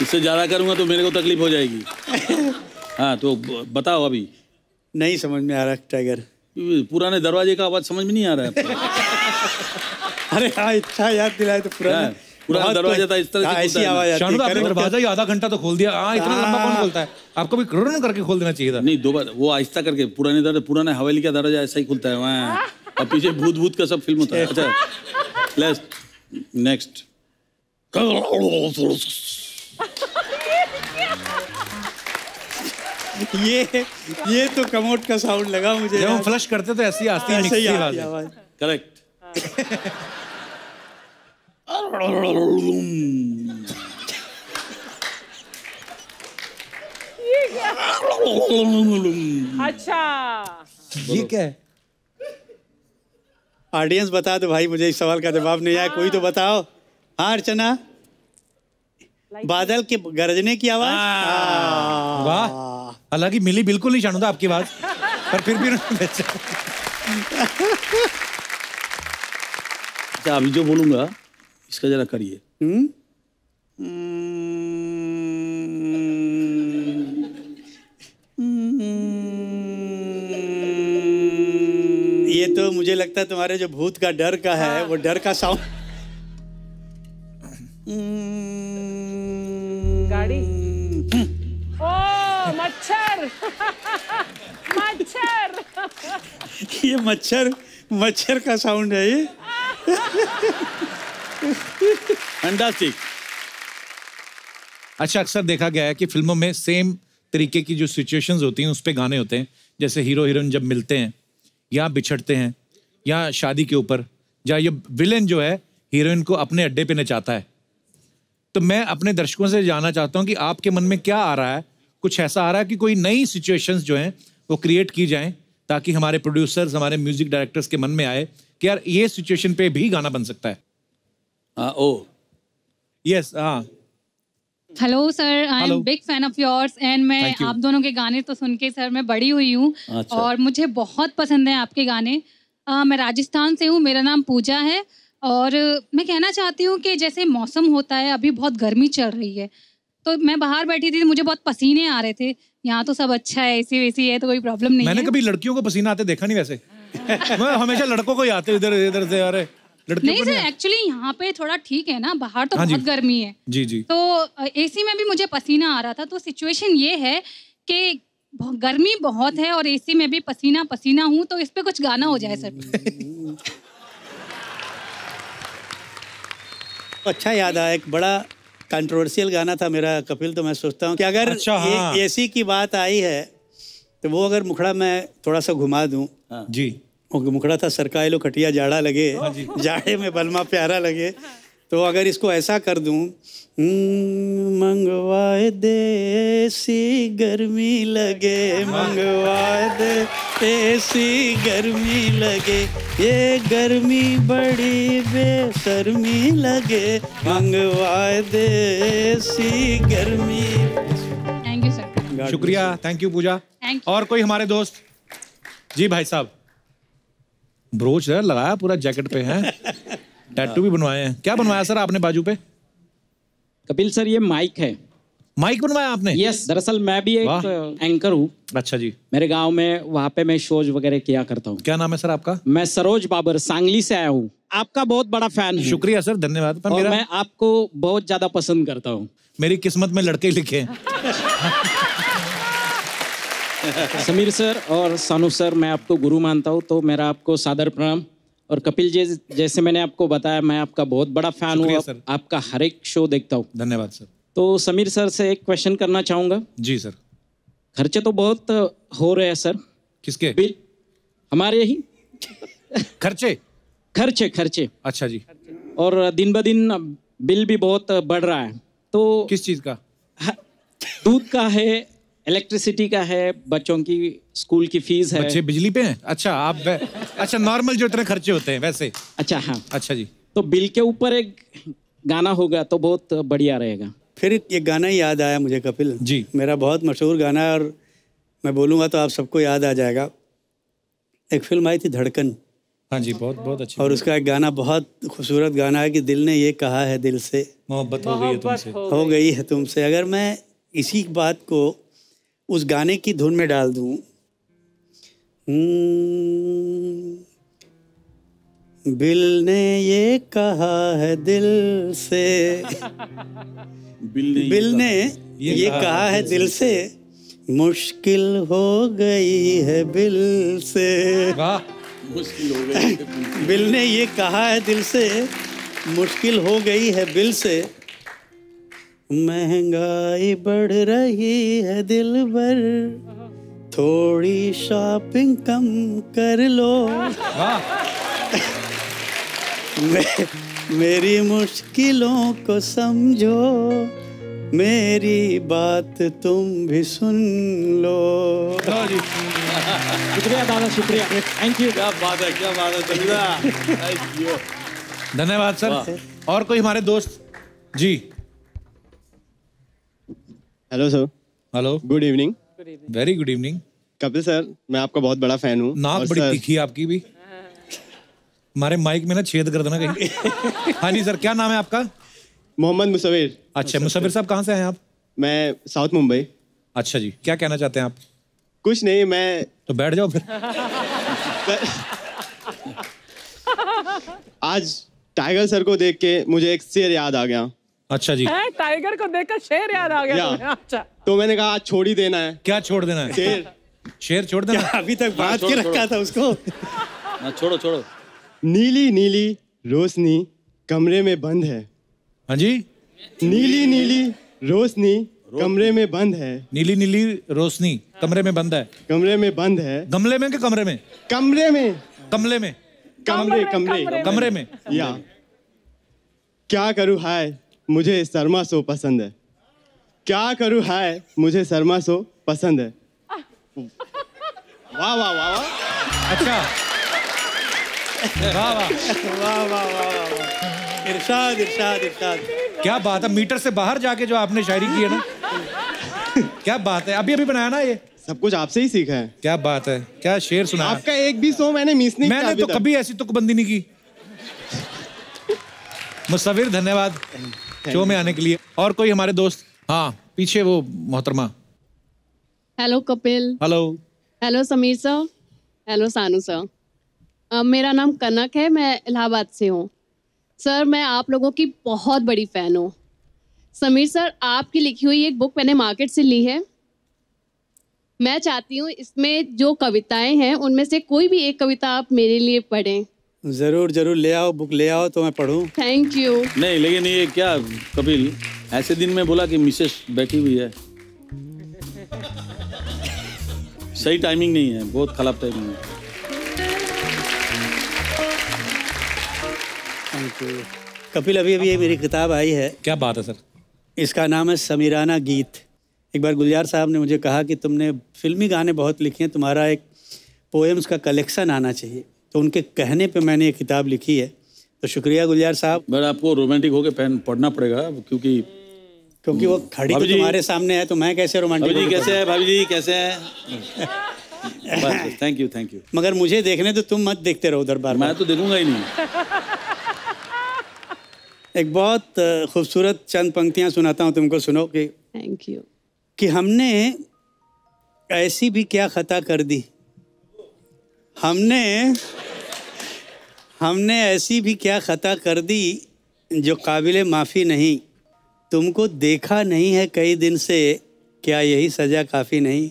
S2: इससे ज़्यादा करूँगा तो मेरे को तकलीफ हो जाएगी। हाँ तो बताओ अभी।
S7: नहीं समझ में आ रहा टाइगर।
S2: पुराने दरवाजे का आवाज़ समझ में नहीं आ रहा है।
S7: अरे हाँ अच्छा याद दिलाए तो
S2: पुराना दरवाजा था इस तरह
S7: ऐसी आवाज आती है।
S1: शानुदा, आपने दरवाजा ही आधा घंटा तो खोल दिया। हाँ, इतना लंबा कौन खोलता है? आपको भी करोड़ करके खोल देना चाहिए था।
S2: नहीं, 2 बार वो आहिस्ता करके, पुराने हवेली का दरवाजा ऐसा ही खुलता है वहाँ, और पीछे भूत भूत का सब फिल्म होता है। अच्छा नेक्स्ट।
S7: ये तो कमोड का साउंड लगा मुझे।
S1: जब हम फ्लश करते तो ऐसी आती है, मिक्सी आवाज।
S2: करेक्ट।
S6: अच्छा
S1: ये क्या है?
S7: ऑडियंस बता दो भाई, मुझे इस सवाल का जवाब नहीं आया, कोई तो बताओ। हाँ अर्चना, बादल के गरजने की आवाज।
S1: वाह, हालांकि मिली बिल्कुल नहीं शानुदा आपकी आवाज, पर फिर भी
S2: अच्छा अभी जो बोलूंगा इसका जरा करिए।
S7: ये तो मुझे लगता है तुम्हारे जो भूत का डर का है, वो डर का साउंड।
S6: गाड़ी। ओ मच्छर। मच्छर।
S7: ये मच्छर का साउंड है ये।
S2: फैंटास्टिक।
S1: अच्छा, अक्सर देखा गया है कि फिल्मों में सेम तरीके की जो सिचुएशंस होती हैं उस पे गाने होते हैं, जैसे हीरो हीरोइन जब मिलते हैं या बिछड़ते हैं, या शादी के ऊपर, या ये विलेन जो है हीरोइन को अपने अड्डे पे नचाता है। तो मैं अपने दर्शकों से जानना चाहता हूँ कि आपके मन में क्या आ रहा है? कुछ ऐसा आ रहा है कि कोई नई सिचुएशंस जो हैं वो क्रिएट की जाएं, ताकि हमारे प्रोड्यूसर्स, हमारे म्यूजिक डायरेक्टर्स के मन में आए कि यार ये सिचुएशन पे भी गाना बन सकता है।
S2: ओ
S1: यस, हाँ।
S9: Hello sir, I am big fan of yours and मैं आप दोनों के गाने तो सुन के सर मैं बड़ी हुई हूँ।
S2: अच्छा।
S9: और मुझे बहुत पसंद है आपके गाने। मैं राजस्थान से हूँ, मेरा नाम पूजा है, और मैं कहना चाहती हूँ कि जैसे मौसम होता है, अभी बहुत गर्मी चल रही है, तो मैं बाहर बैठी थी, मुझे बहुत पसीने आ रहे थे। यहाँ तो सब अच्छा है, एसी वेसी है, तो कोई प्रॉब्लम नहीं है।
S1: मैंने कभी लड़कियों को पसीना आते देखा नहीं वैसे। मैं हमेशा लड़कों को ही आते इधर इधर से। अरे लड़कियों
S9: नहीं
S1: को
S9: सर,
S1: नहीं?
S9: एक्चुअली यहाँ पे थोड़ा ठीक है ना, बाहर तो
S1: हाँ जी।
S9: बहुत गर्मी है।
S1: जी जी।
S9: तो एसी में भी मुझे पसीना आ रहा था। तो सिचुएशन ये है कि गर्मी बहुत है और एसी में भी पसीना पसीना हूँ, तो इस पे कुछ गाना हो जाए सर।
S7: अच्छा याद आया, एक बड़ा कंट्रोवर्शियल गाना था मेरा कपिल, तो मैं सोचता हूँ कि अगर
S1: अच्छा, हाँ।
S7: ये एसी की बात आई है तो वो अगर मुखड़ा मैं थोड़ा सा घुमा दूँ।
S1: जी।
S7: वो मुखड़ा था सरकाए लो खटिया जाड़ा लगे, जाड़े में बलमा प्यारा लगे, तो अगर इसको ऐसा कर दूं, मंगवाए दे ऐसी गर्मी लगे, मंगवाए दे ऐसी गर्मी लगे, ये गर्मी बड़ी बेशर्मी लगे, मंगवाए दे ऐसी गर्मी।
S9: Thank you sir.
S1: शुक्रिया, thank you Pooja.
S9: Thank you.
S1: और कोई हमारे दोस्त? जी भाई साहब, ब्रोच है लगाया पूरा जैकेट पे है, टैटू भी बनवाए हैं। क्या बनवाया सर आपने बाजू पे?
S10: कपिल सर, ये माइक है।
S1: माइक बनवाया आपने?
S10: यस, दरअसल मैं भी एक एंकर हूँ।
S1: अच्छा जी।
S10: मेरे गांव में वहाँ पे मैं शोज वगैरह किया करता हूँ।
S1: क्या नाम है सर आपका?
S10: मैं सरोज बाबर, सांगली से आया हूँ। आपका बहुत बड़ा फैन हूँ।
S1: शुक्रिया सर, धन्यवाद। पर
S10: और
S1: मेरा
S10: मैं आपको बहुत ज्यादा पसंद करता हूँ।
S1: मेरी किस्मत में लड़के लिखे हैं।
S10: समीर सर और सानू सर, मैं आपको गुरु मानता हूँ, तो मेरा आपको सादर प्रणाम। और कपिल जी, जैसे मैंने आपको बताया, मैं आपका बहुत बड़ा फैन हूँ, आपका हर एक शो देखता हूँ।
S1: धन्यवाद सर।
S10: तो समीर सर से एक क्वेश्चन करना चाहूँगा।
S1: जी सर।
S10: खर्चे तो बहुत हो रहे हैं सर।
S1: किसके?
S10: बिल हमारे ही
S1: खर्चे।
S10: खर्चे।
S1: अच्छा जी।
S10: और दिन ब दिन बिल भी बहुत बढ़ रहा है। तो
S1: किस चीज़ का?
S10: दूध का है, इलेक्ट्रिसिटी का है, बच्चों की स्कूल की फीस है।
S1: बच्चे बिजली पे हैं? अच्छा आप अच्छा नॉर्मल जो इतने खर्चे होते हैं वैसे।
S10: अच्छा हाँ।
S1: अच्छा जी।
S10: तो बिल के ऊपर एक गाना होगा तो बहुत बढ़िया रहेगा।
S7: फिर ये गाना ही याद आया मुझे कपिल
S1: जी।
S7: मेरा बहुत मशहूर गाना है, और मैं बोलूँगा तो आप सबको याद आ जाएगा। एक फिल्म आई थी धड़कन।
S1: हाँ जी, बहुत बहुत अच्छी।
S7: और उसका एक गाना बहुत खूबसूरत गाना है कि दिल ने ये कहा है दिल से,
S1: मोहब्बत हो गई है तुमसे।
S7: हो गई है तुमसे। अगर मैं इसी बात को उस गाने की धुन में डाल दूं, बिल ने ये कहा है दिल से, बिल ने ये कहा है दिल से, मुश्किल हो गई है बिल से।
S2: मुश्किल हो गई।
S7: बिल ने ये कहा है दिल से, मुश्किल हो गई है बिल से, महंगाई बढ़ रही है दिल भर, थोड़ी शॉपिंग कम कर लो। मेरी मुश्किलों को समझो, मेरी बात तुम भी सुन लो।
S10: शुक्रिया दादा, शुक्रिया, थैंक यू।
S2: क्या बात है, क्या बात है, थैंक यू।
S1: धन्यवाद सर। और कोई हमारे दोस्त? जी।
S11: Hello sir.
S1: Hello,
S11: good evening.
S1: Very good evening.
S11: Kapil sir, मैं आपका बहुत बड़ा फैन हूँ।
S1: नाक बड़ी तीखी है आपकी भी। हमारे माइक में ना छेद कर देना कहीं। हाँ जी सर, क्या नाम है आपका?
S11: मोहम्मद मुसविर।
S1: अच्छा मुसविर साहब, कहाँ से हैं आप?
S11: मैं साउथ मुंबई।
S1: अच्छा जी, क्या कहना चाहते हैं आप?
S11: कुछ नहीं, मैं
S1: तो बैठ जाओ फिर।
S11: आज टाइगर सर को देख के मुझे एक शेर याद आ गया।
S1: अच्छा जी।
S6: टाइगर को देखकर शेर याद आ गया तुम्हें? अच्छा,
S11: तो मैंने कहा आज छोड़ ही देना है।
S1: क्या छोड़ देना है?
S11: शेर।
S1: शेर छोड़ देना?
S7: अभी तक बात के रखा था उसको।
S2: छोड़ो छोड़ो।
S11: नीली नीली रोशनी कमरे में बंद है।
S1: हाँ जी।
S11: नीली नीली रोशनी कमरे में बंद है।
S1: नीली नीली रोशनी कमरे में बंद है।
S11: कमरे में बंद है।
S1: गमले में कि कमरे में?
S11: कमरे में।
S1: कमले में?
S11: कमरे कमरे
S1: कमरे में।
S11: या क्या करूँ हाय, मुझे शर्मा शो पसंद है। क्या करूँ हाय, मुझे शर्मा शो पसंद है। वाह वाह वाह वाह।
S1: अच्छा, वाह वाह
S7: वाह वाह वाह वाह। इरशाद इरशाद इरशाद।
S1: क्या बात है, मीटर से बाहर जाके जो आपने शायरी की है ना, क्या बात है। अभी अभी बनाया ना ये?
S11: सब कुछ आपसे ही सीखा है।
S1: क्या बात है, क्या शेर सुना।
S11: आपका एक भी शो मैंने मिस नहीं किया।
S1: मैंने तो कभी ऐसी तुकबंदी नहीं की। मुसविर, धन्यवाद शो में आने के लिए। और कोई हमारे दोस्त? हाँ, पीछे वो मोहतरमा।
S12: Hello Kapil.
S1: Hello.
S12: Hello Sameer sir. Hello सानू सर। मेरा नाम कनक है, मैं इलाहाबाद से हूँ। सर मैं आप लोगों की बहुत बड़ी फैन हूँ। समीर सर, आपकी लिखी हुई एक बुक मैंने मार्केट से ली है। मैं चाहती हूँ इसमें जो कविताएं हैं उनमें से कोई भी एक कविता आप मेरे लिए पढ़ें।
S7: जरूर जरूर, ले आओ, बुक ले आओ तो मैं पढ़ूं।
S12: Thank you.
S2: नहीं लेकिन ये क्या कपिल, ऐसे दिन में बोला कि मिसेस बैठी हुई है, सही टाइमिंग नहीं है, बहुत खराब टाइमिंग है।
S7: Thank you Kapil. अभी अभी ये मेरी किताब आई है।
S1: क्या बात है सर।
S7: इसका नाम है समीराना गीत। एक बार गुलजार साहब ने मुझे कहा कि तुमने फिल्मी गाने बहुत लिखे हैं, तुम्हारा एक पोएम्स का कलेक्शन आना चाहिए, तो उनके कहने पे मैंने ये किताब लिखी है। तो शुक्रिया गुलजार साहब।
S2: बट आपको रोमांटिक होके पढ़ना पड़ेगा क्योंकि
S7: वो खड़ी तो तुम्हारे सामने है, तो मैं कैसे रोमांटिक।
S2: भाभी जी कैसे है? भाभी जी कैसे हैं? Thank you thank you.
S7: मगर मुझे देखने तो तुम मत देखते रहो उधर बार।
S2: मैं तो देखूंगा ही नहीं।
S7: एक बहुत खूबसूरत चंद पंक्तियां सुनाता हूं तुमको, सुनो कि
S12: थैंक यू।
S7: कि हमने ऐसी भी क्या खता कर दी, हमने ऐसी भी क्या खता कर दी जो काबिले माफ़ी नहीं। तुमको देखा नहीं है कई दिन से, क्या यही सजा काफ़ी नहीं।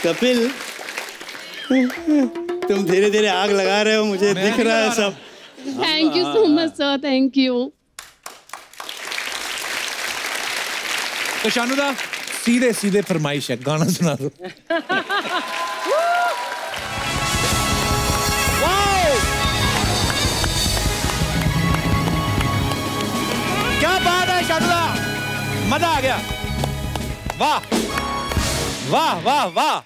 S7: कपिल तुम धीरे धीरे आग लगा रहे हो, मुझे दिख रहा है सब।
S12: Thank you so much sir, thank you.
S1: तो शानुदा सीधे सीधे फरमाइश है, गाना सुना दो। क्या बात है शानुदा, मजा आ गया। वाह वाह वाह वाह।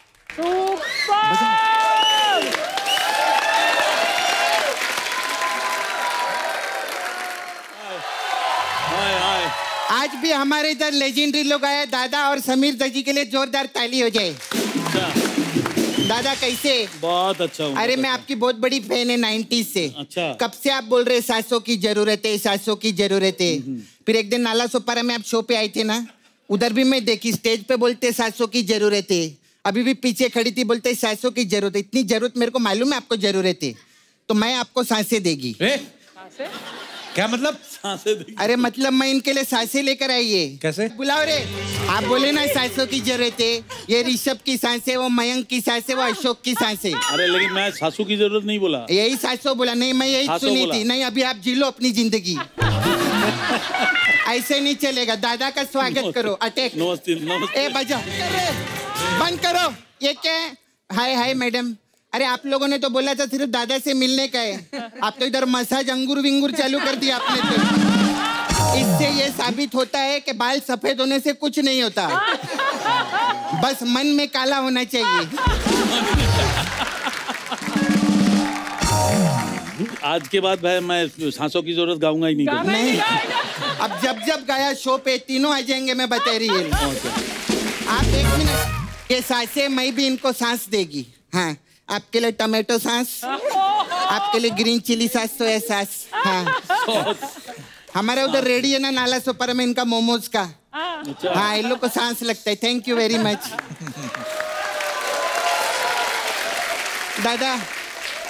S13: आज भी हमारे इधर लेजेंडरी लोग आए। दादा और समीर दजी के लिए जोरदार ताली हो जाए। दादा कैसे?
S2: बहुत अच्छा हूँ।
S13: अरे मैं आपकी बहुत बड़ी फैन है 90s से।
S2: अच्छा।
S13: कब से आप बोल रहे सासों की जरूरत है, सासों की जरूरत है। फिर एक दिन नाला सोपारा में आप शो पे आए थे ना, उधर भी मैं देखी, स्टेज पे बोलते सासों की जरूरत है। अभी भी पीछे खड़ी थी, बोलते सासों की जरूरत है। इतनी जरूरत मेरे को मालूम है आपको जरूरत है, तो मैं आपको सांसें देगी।
S1: क्या मतलब?
S13: अरे मतलब मैं इनके लिए सांसें लेकर आई है।
S1: कैसे?
S13: बुलाओ रे। आप बोले ना सांसों की जरूरत है, ये ऋषभ की सांसें, वो मयंक की सांसें, वो अशोक की सांसें।
S2: अरे लेकिन मैं सासू की जरूरत नहीं बोला।
S13: यही सांसों बोला। नहीं मैं यही सुनी थी। नहीं अभी आप जी लो अपनी जिंदगी। ऐसे नहीं चलेगा। दादा का स्वागत करो। अटैक।
S2: नमस्ते।
S13: ए बजा बंद करो। ये क्या है? हाय हाय मैडम। अरे आप लोगों ने तो बोला था सिर्फ दादा से मिलने का है, आप तो इधर मसाज अंगूर विंगूर चालू कर दिया आपने तो। इससे ये साबित होता है कि बाल सफेद होने से कुछ नहीं होता, बस मन में काला होना चाहिए।
S2: आज के बाद भाई मैं सांसों की जरूरत गाऊंगा ही नहीं।
S13: अब जब जब गाया शो पे तीनों आ जाएंगे, मैं बता रही हूँ। आप एक मिनट, ये सांसें मैं भी इनको सांस देगी। हाँ, आपके लिए टमाटो सांस, आपके लिए ग्रीन चिली सांस, सोया सांस। हाँ, हमारे उधर रेडी है ना नाला सोपारा में इनका मोमोज का। हाँ, इन लोग को सांस लगता है। Thank you very much. दादा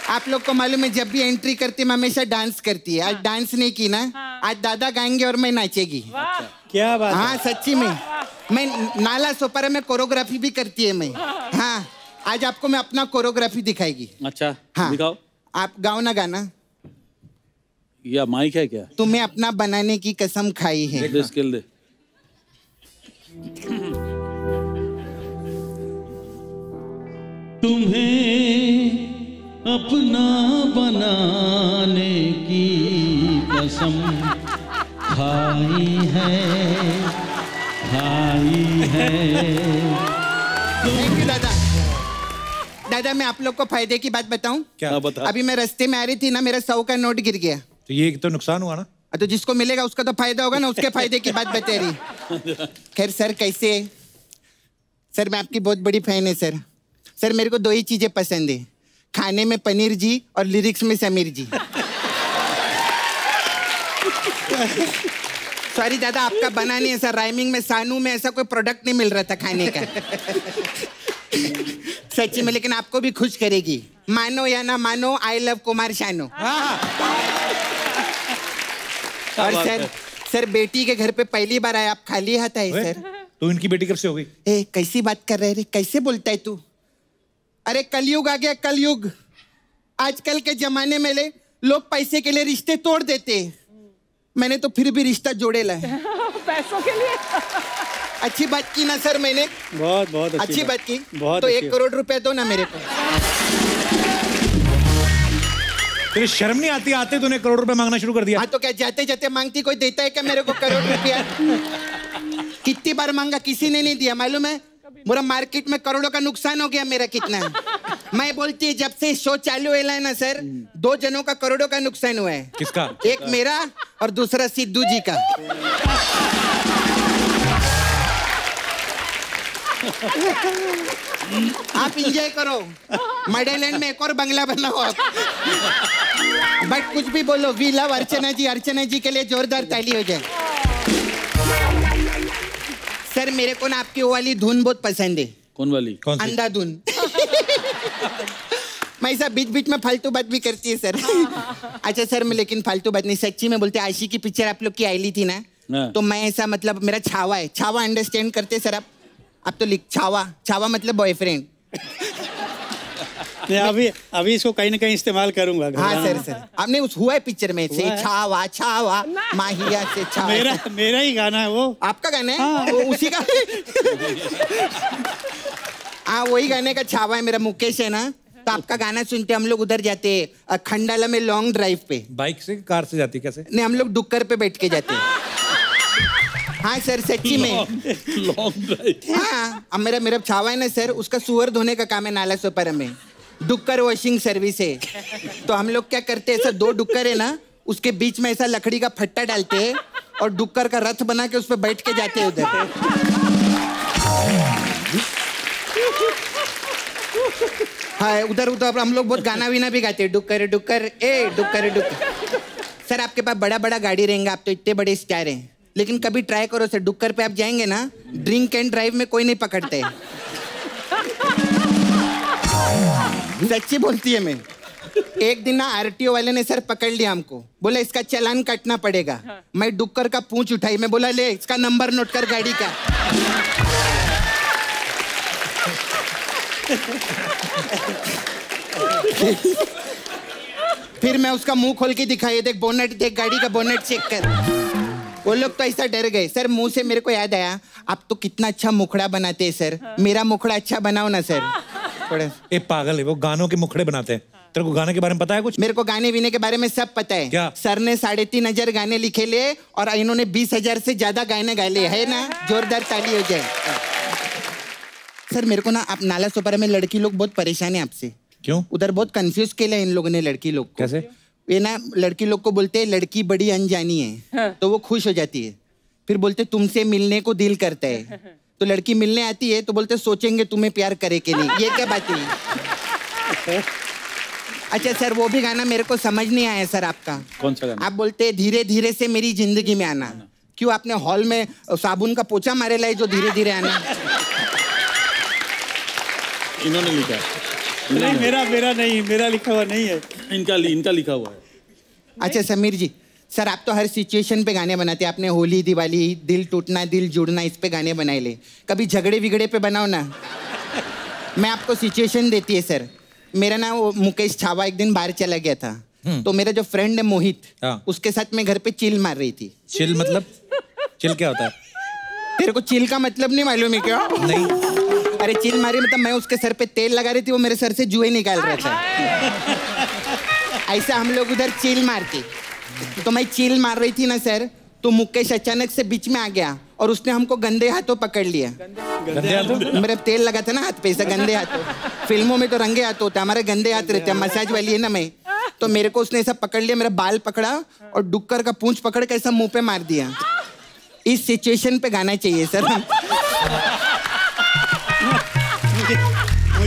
S13: आप लोग को मालूम है, जब भी एंट्री करती मैं हमेशा डांस करती है। आज डांस नहीं की ना, आज दादा गाएंगे और मैं नाचेगी।
S7: क्या बात?
S13: हाँ सच्ची में। मैं नाला सोपारा में कोरियोग्राफी भी करती है मैं। हाँ, आज आपको मैं अपना कोरियोग्राफी दिखाएगी।
S2: अच्छा
S13: हाँ,
S2: दिखाओ।
S13: आप गाओ ना गाना।
S2: या माइक है क्या?
S13: तुम्हें अपना बनाने की कसम खाई है।
S2: दे स्किल दे।
S3: तुम्हें अपना बनाने की कसम खाई है, खाई है।
S13: थैंक यू दादा। दादा मैं आप लोग को फायदे की बात बताऊं?
S1: क्या? बता।
S13: अभी मैं रास्ते में आ रही थी ना, मेरा 100 का नोट गिर गया।
S1: तो ये तो नुकसान हुआ ना।
S13: तो जिसको मिलेगा उसका तो फायदा होगा ना, उसके फायदे की बात बता रही। खैर सर कैसे? सर मैं आपकी बहुत बड़ी फैन है सर। सर मेरे को दो ही चीजें पसंद है, खाने में पनीर जी और लिरिक्स में समीर जी। सॉरी दादा, आपका बना नहीं है सर। राइमिंग में सानू में ऐसा कोई प्रोडक्ट नहीं मिल रहा था खाने का। सच्ची में, लेकिन आपको भी खुश करेगी। मानो या ना मानो, आई लव कुमार शानू। और सर बेटी के घर पे पहली बार आए, आप खाली हाथ आए सर।
S1: तो इनकी बेटी कब से हो गई?
S13: ए कैसी बात कर रहे रे, कैसे बोलता है तू? अरे कलयुग आ गया, कलयुग। आजकल के जमाने में लोग पैसे के लिए रिश्ते तोड़ देते, मैंने तो फिर भी रिश्ता जोड़े ला है।
S6: पैसों के लिए।
S13: अच्छी बात की ना सर मैंने?
S7: बहुत बहुत
S13: अच्छी बात की।
S7: बहुत
S13: तो 1 करोड़ रुपए दो ना मेरे को।
S1: तेरी शर्म नहीं आती? आते तूने करोड़ रुपए मांगना शुरू कर दिया।
S13: हाँ तो क्या जाते जाते मांगती कोई देता है क्या मेरे को करोड़ रुपया? कितनी बार मांगा, किसी ने नहीं दिया। मालूम है पूरा मार्केट में करोड़ों का नुकसान हो गया मेरा। कितना मैं बोलती है, जब से शो चालू हुआ है ना सर, 2 जनों का करोड़ों का नुकसान हुआ है।
S1: किसका?
S13: एक मेरा और दूसरा सिद्धू जी का। आप इंजॉय करो, मडेलैंड में एक और बंगला बनाओ आप। बट कुछ भी बोलो, वी लव अर्चना जी। अर्चना जी के लिए जोरदार ताली हो जाए। सर मेरे को ना आपकी वो वाली धुन बहुत पसंद है।
S2: कौन वाली?
S1: कौन सी?
S13: अंधाधुन। मैं सब बीच बीच में फालतू बात भी करती है सर। अच्छा सर, मैं लेकिन फालतू बात नहीं, सच्ची में बोलते। आशी की पिक्चर आप लोग की आई थी ना, तो मैं ऐसा मतलब मेरा छावा है। छावा अंडरस्टैंड करते सर आप तो लिख छावा। छावा मतलब बॉयफ्रेंड।
S7: अभी इसको कहीं ना कहीं इस्तेमाल करूंगा।
S13: हाँ सर आपने उस हुआ है पिक्चर में से छावा छावा माहिया से छावा।
S7: मेरा ही गाना है वो।
S13: आपका गाना है? वो उसी का। हाँ वही गाने का छावा है मेरा। मुकेश है ना, तो आपका गाना सुनते हम लोग उधर जाते खंडाला में लॉन्ग ड्राइव पे।
S1: बाइक से कार से जाती कैसे?
S13: नहीं हम लोग डुक्कर पे बैठ के जाते हैं। हाँ सर सच्ची में।
S2: Long drive.
S13: हाँ अब मेरा छावा है ना सर, उसका सुअर धोने का काम है नाला सोपारा में। डुक्कर वॉशिंग सर्विस है। तो हम लोग क्या करते हैं, ऐसा 2 डुक्कर है ना, उसके बीच में ऐसा लकड़ी का फट्टा डालते हैं और डुक्कर का रथ बना के उस पर बैठ के जाते हैं उधर। हाँ उधर हम लोग बहुत गाना वीना भी गाते हैं। डुक्कर डुक्कर ए डुक्कर डुक्कर। सर आपके पास बड़ा बड़ा गाड़ी रहेंगे, आप तो इतने बड़े स्टार हैं, लेकिन कभी ट्राई करो सर, डुक्कर पे आप जाएंगे ना, ड्रिंक एंड ड्राइव में कोई नहीं पकड़ते। सच्ची बोलती है मैं। एक दिन ना आरटीओ वाले ने सर पकड़ लिया हमको, बोला इसका चालान काटना पड़ेगा। मैं डुक्कर का पूंछ उठाई, मैं बोला ले इसका नंबर नोट कर गाड़ी का। फिर मैं उसका मुंह खोल के दिखाई, देख बोनेट, देख गाड़ी का बोनेट चेक कर। वो लोग तो ऐसा डर गए सर। मुंह से मेरे को याद आया, आप तो कितना अच्छा मुखड़ा बनाते हैं सर, मेरा मुखड़ा अच्छा बनाओ ना सर।
S1: ए पागल है वो, गानों के मुखड़े बनाते हैं। तेरे को गाने के बारे में पता है कुछ?
S13: मेरे को गाने वीने के बारे में सब पता है।
S1: क्या?
S13: सर ने 3,500 गाने लिखे ले और इन्होंने 20,000 से ज्यादा गाने गा ले, है ना? जोरदार ताली हो जाए। सर मेरे को ना आप नाला सोपारा में लड़की लोग बहुत परेशान है आपसे।
S1: क्यों?
S13: उधर बहुत कंफ्यूज किया इन लोगों ने लड़की लोग को।
S1: कैसे?
S13: ये ना लड़की लोग को बोलते हैं लड़की बड़ी अनजानी है। तो वो खुश हो जाती है, फिर बोलते तुमसे मिलने को दिल करता है। तो लड़की मिलने आती है तो बोलते सोचेंगे तुम्हें प्यार करे के नहीं। ये क्या बात है? अच्छा सर वो भी गाना मेरे को समझ नहीं आया सर आपका।
S2: कौन सा गाना?
S13: आप बोलते हैं धीरे धीरे से मेरी जिंदगी में आना। क्यों आपने हॉल में साबुन का पोछा मारे लाई जो धीरे धीरे आना?
S2: इन्होंने लिखा।
S7: नहीं मेरा नहीं, मेरा लिखा हुआ नहीं है।
S2: इनका लिखा हुआ है।
S13: अच्छा समीर जी, सर आप तो हर सिचुएशन पे गाने बनाते हैं। आपने होली, दिवाली, दिल टूटना, दिल जुड़ना, इस पे गाने बनाए ले। कभी झगड़े विगड़े पे बनाओ ना। मैं आपको सिचुएशन देती है सर। मेरा ना वो मुकेश छावा एक दिन बाहर चला गया था, तो मेरा जो फ्रेंड है मोहित, उसके साथ मैं घर पे चिल मार रही थी।
S1: चिल मतलब? चिल क्या होता है?
S13: तेरे को चिल का मतलब नहीं मालूम है क्या?
S1: नहीं।
S13: अरे चिल मारी मतलब मैं उसके सर पे तेल लगा रही थी, वो मेरे सर से जुए निकाल रहा था। ऐसा हम लोग उधर चिल मारते। तो मैं चिल मार रही थी ना सर, तो मुकेश अचानक से बीच में आ गया और उसने हमको गंदे हाथों पकड़ लिया।
S1: गंदे हाथों?
S13: मेरा तेल लगा था ना हाथ पे, ऐसा गंदे हाथों। फिल्मों में तो रंगे हाथ होता है, हमारे गंदे हाथ रहते हैं। मसाज वाली है ना मैं, तो मेरे को उसने ऐसा पकड़ लिया, मेरा बाल पकड़ा और डुक्कर का पूंछ पकड़ के ऐसा मुंह पे मार दिया। इस सिचुएशन पे गाना चाहिए सर।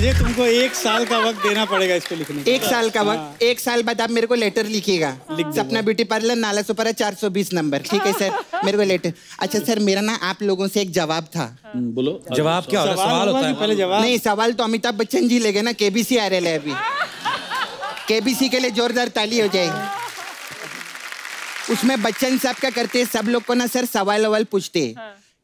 S7: मुझे तुमको 1 साल का वक्त देना पड़ेगा इसको लिखने
S13: 1 साल का वक्त। 1 साल बाद आप मेरे को लेटर लिखिएगा। सपना ब्यूटी पार्लर, नाला सुपारा, 420 नंबर। ठीक है सर, मेरे को लेटर। अच्छा सर, मेरा ना आप लोगों से एक जवाब था।
S2: बोलो।
S1: जवाब क्या होता है? सवाल होता है
S7: पहले जवाब।
S13: नहीं, सवाल तो अमिताभ बच्चन जी ले गए ना। केबीसी आ रहे हैं अभी। केबीसी के लिए जोरदार ताली हो जाएगी। उसमें बच्चन साहब क्या करते हैं, सब लोग को ना सर सवाल ववाल पूछते हैं।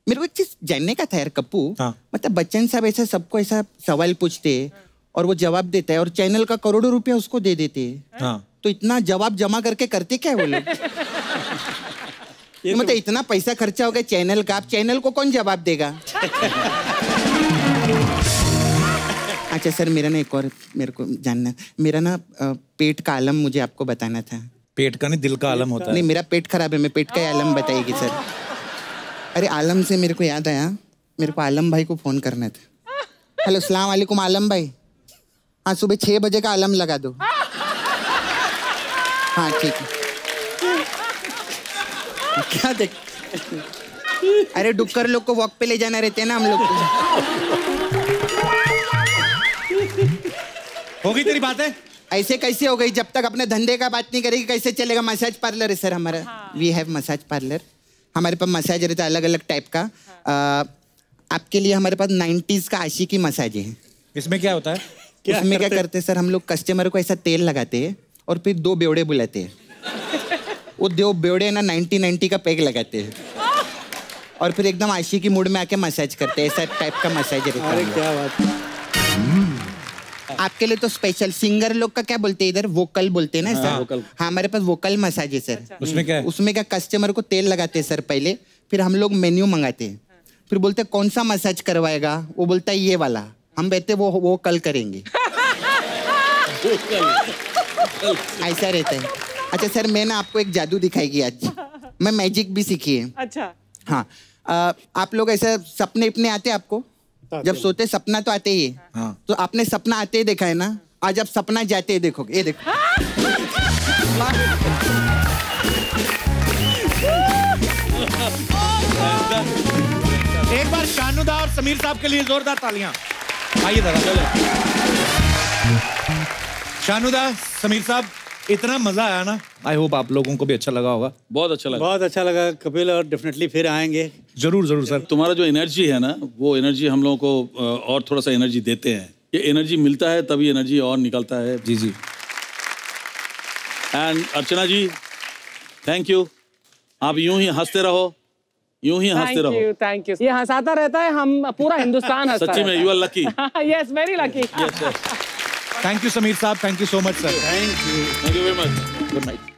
S13: मेरे को एक चीज जानने का था यार कप्पू। मतलब बच्चन साहब ऐसा सबको ऐसा सवाल पूछते हैं और वो जवाब देता है और चैनल का करोड़ों रुपया उसको दे देते हैं। तो इतना जवाब जमा करके करते क्या है वो लोग? मतलब इतना पैसा खर्चा हो गया चैनल का, आप चैनल को कौन जवाब देगा? अच्छा सर, मेरा ना एक और मेरे को जानना, मेरा ना पेट का आलम मुझे आपको बताना था।
S1: पेट का नहीं, दिल का आलम होता है।
S13: नहीं, मेरा पेट खराब है, मैं पेट का आलम बताएगी सर। अरे आलम से मेरे को याद आया, मेरे को आलम भाई को फोन करना था। हेलो, अस्सलाम वालेकुम आलम भाई। हाँ, सुबह 6 बजे का आलम लगा दो। हाँ ठीक है। क्या देख, अरे डुक्कर लोग को वॉक पे ले जाना रहते हैं ना हम लोग को।
S1: होगी तेरी बातें?
S13: ऐसे कैसे हो गई? जब तक अपने धंधे का बात नहीं करेगी कैसे चलेगा? मसाज पार्लर है सर हमारा। We have massage parlour. हमारे पास मसाज रहता है अलग अलग टाइप का। आपके लिए हमारे पास 90s का आशिकी मसाज है।
S1: इसमें क्या होता है?
S13: उसमें क्या करते हैं सर, हम लोग कस्टमर को ऐसा तेल लगाते हैं और फिर 2 बेवड़े बुलाते हैं। वो 2 बेवड़े ना 90 का पैक लगाते हैं और फिर एकदम आशिकी मूड में आके मसाज करते हैं। ऐसा टाइप का मसाज रहता है।
S7: क्या बात।
S13: आपके लिए तो स्पेशल सिंगर लोग का क्या बोलते हैं इधर, वोकल बोलते हैं ना सर। हाँ, हमारे पास वोकल मसाज है सर।
S1: उसमें क्या है?
S13: उसमें क्या कस्टमर को तेल लगाते हैं सर पहले, फिर हम लोग मेन्यू मंगाते हैं, फिर बोलते हैं कौन सा मसाज करवाएगा, वो बोलता है ये वाला। हम कहते हैं वो कल करेंगे। ऐसा रहता है। अच्छा सर, मैं ना आपको एक जादू दिखाएगी आज। मैं मैजिक भी सीखी है।
S6: अच्छा।
S13: हाँ, आप लोग ऐसा सपने अपने आते आपको? जब सोते सपना तो आते ही है। तो आपने सपना आते ही देखा है ना? आज आप सपना जाते ही देखोगे। ये देखो।
S1: एक बार शानुदा और समीर साहब के लिए जोरदार तालियां। आइए जरा। शानुदा, समीर साहब, इतना मजा आया ना। आई होप आप लोगों को भी अच्छा लगा होगा।
S2: बहुत अच्छा लगा।
S7: बहुत अच्छा लगा कपिल, और डेफिनेटली फिर आएंगे।
S1: जरूर जरूर सर।
S2: तुम्हारा जो एनर्जी है ना, वो एनर्जी हम लोगों को और थोड़ा सा एनर्जी देते हैं। ये एनर्जी मिलता है तभी एनर्जी और निकलता है।
S1: जी जी।
S2: And Archana ji, thank you. आप यूं ही हंसते रहो, यूं ही हंसते रहो।
S6: Thank you. ये हंसाता रहता है, हम पूरा हिंदुस्तान हंसता
S2: सच्ची में you are lucky.
S6: Yes, very lucky.
S1: Thank you Sameer साहब, thank you so much sir.
S7: Thank you
S2: very much.
S1: Good night.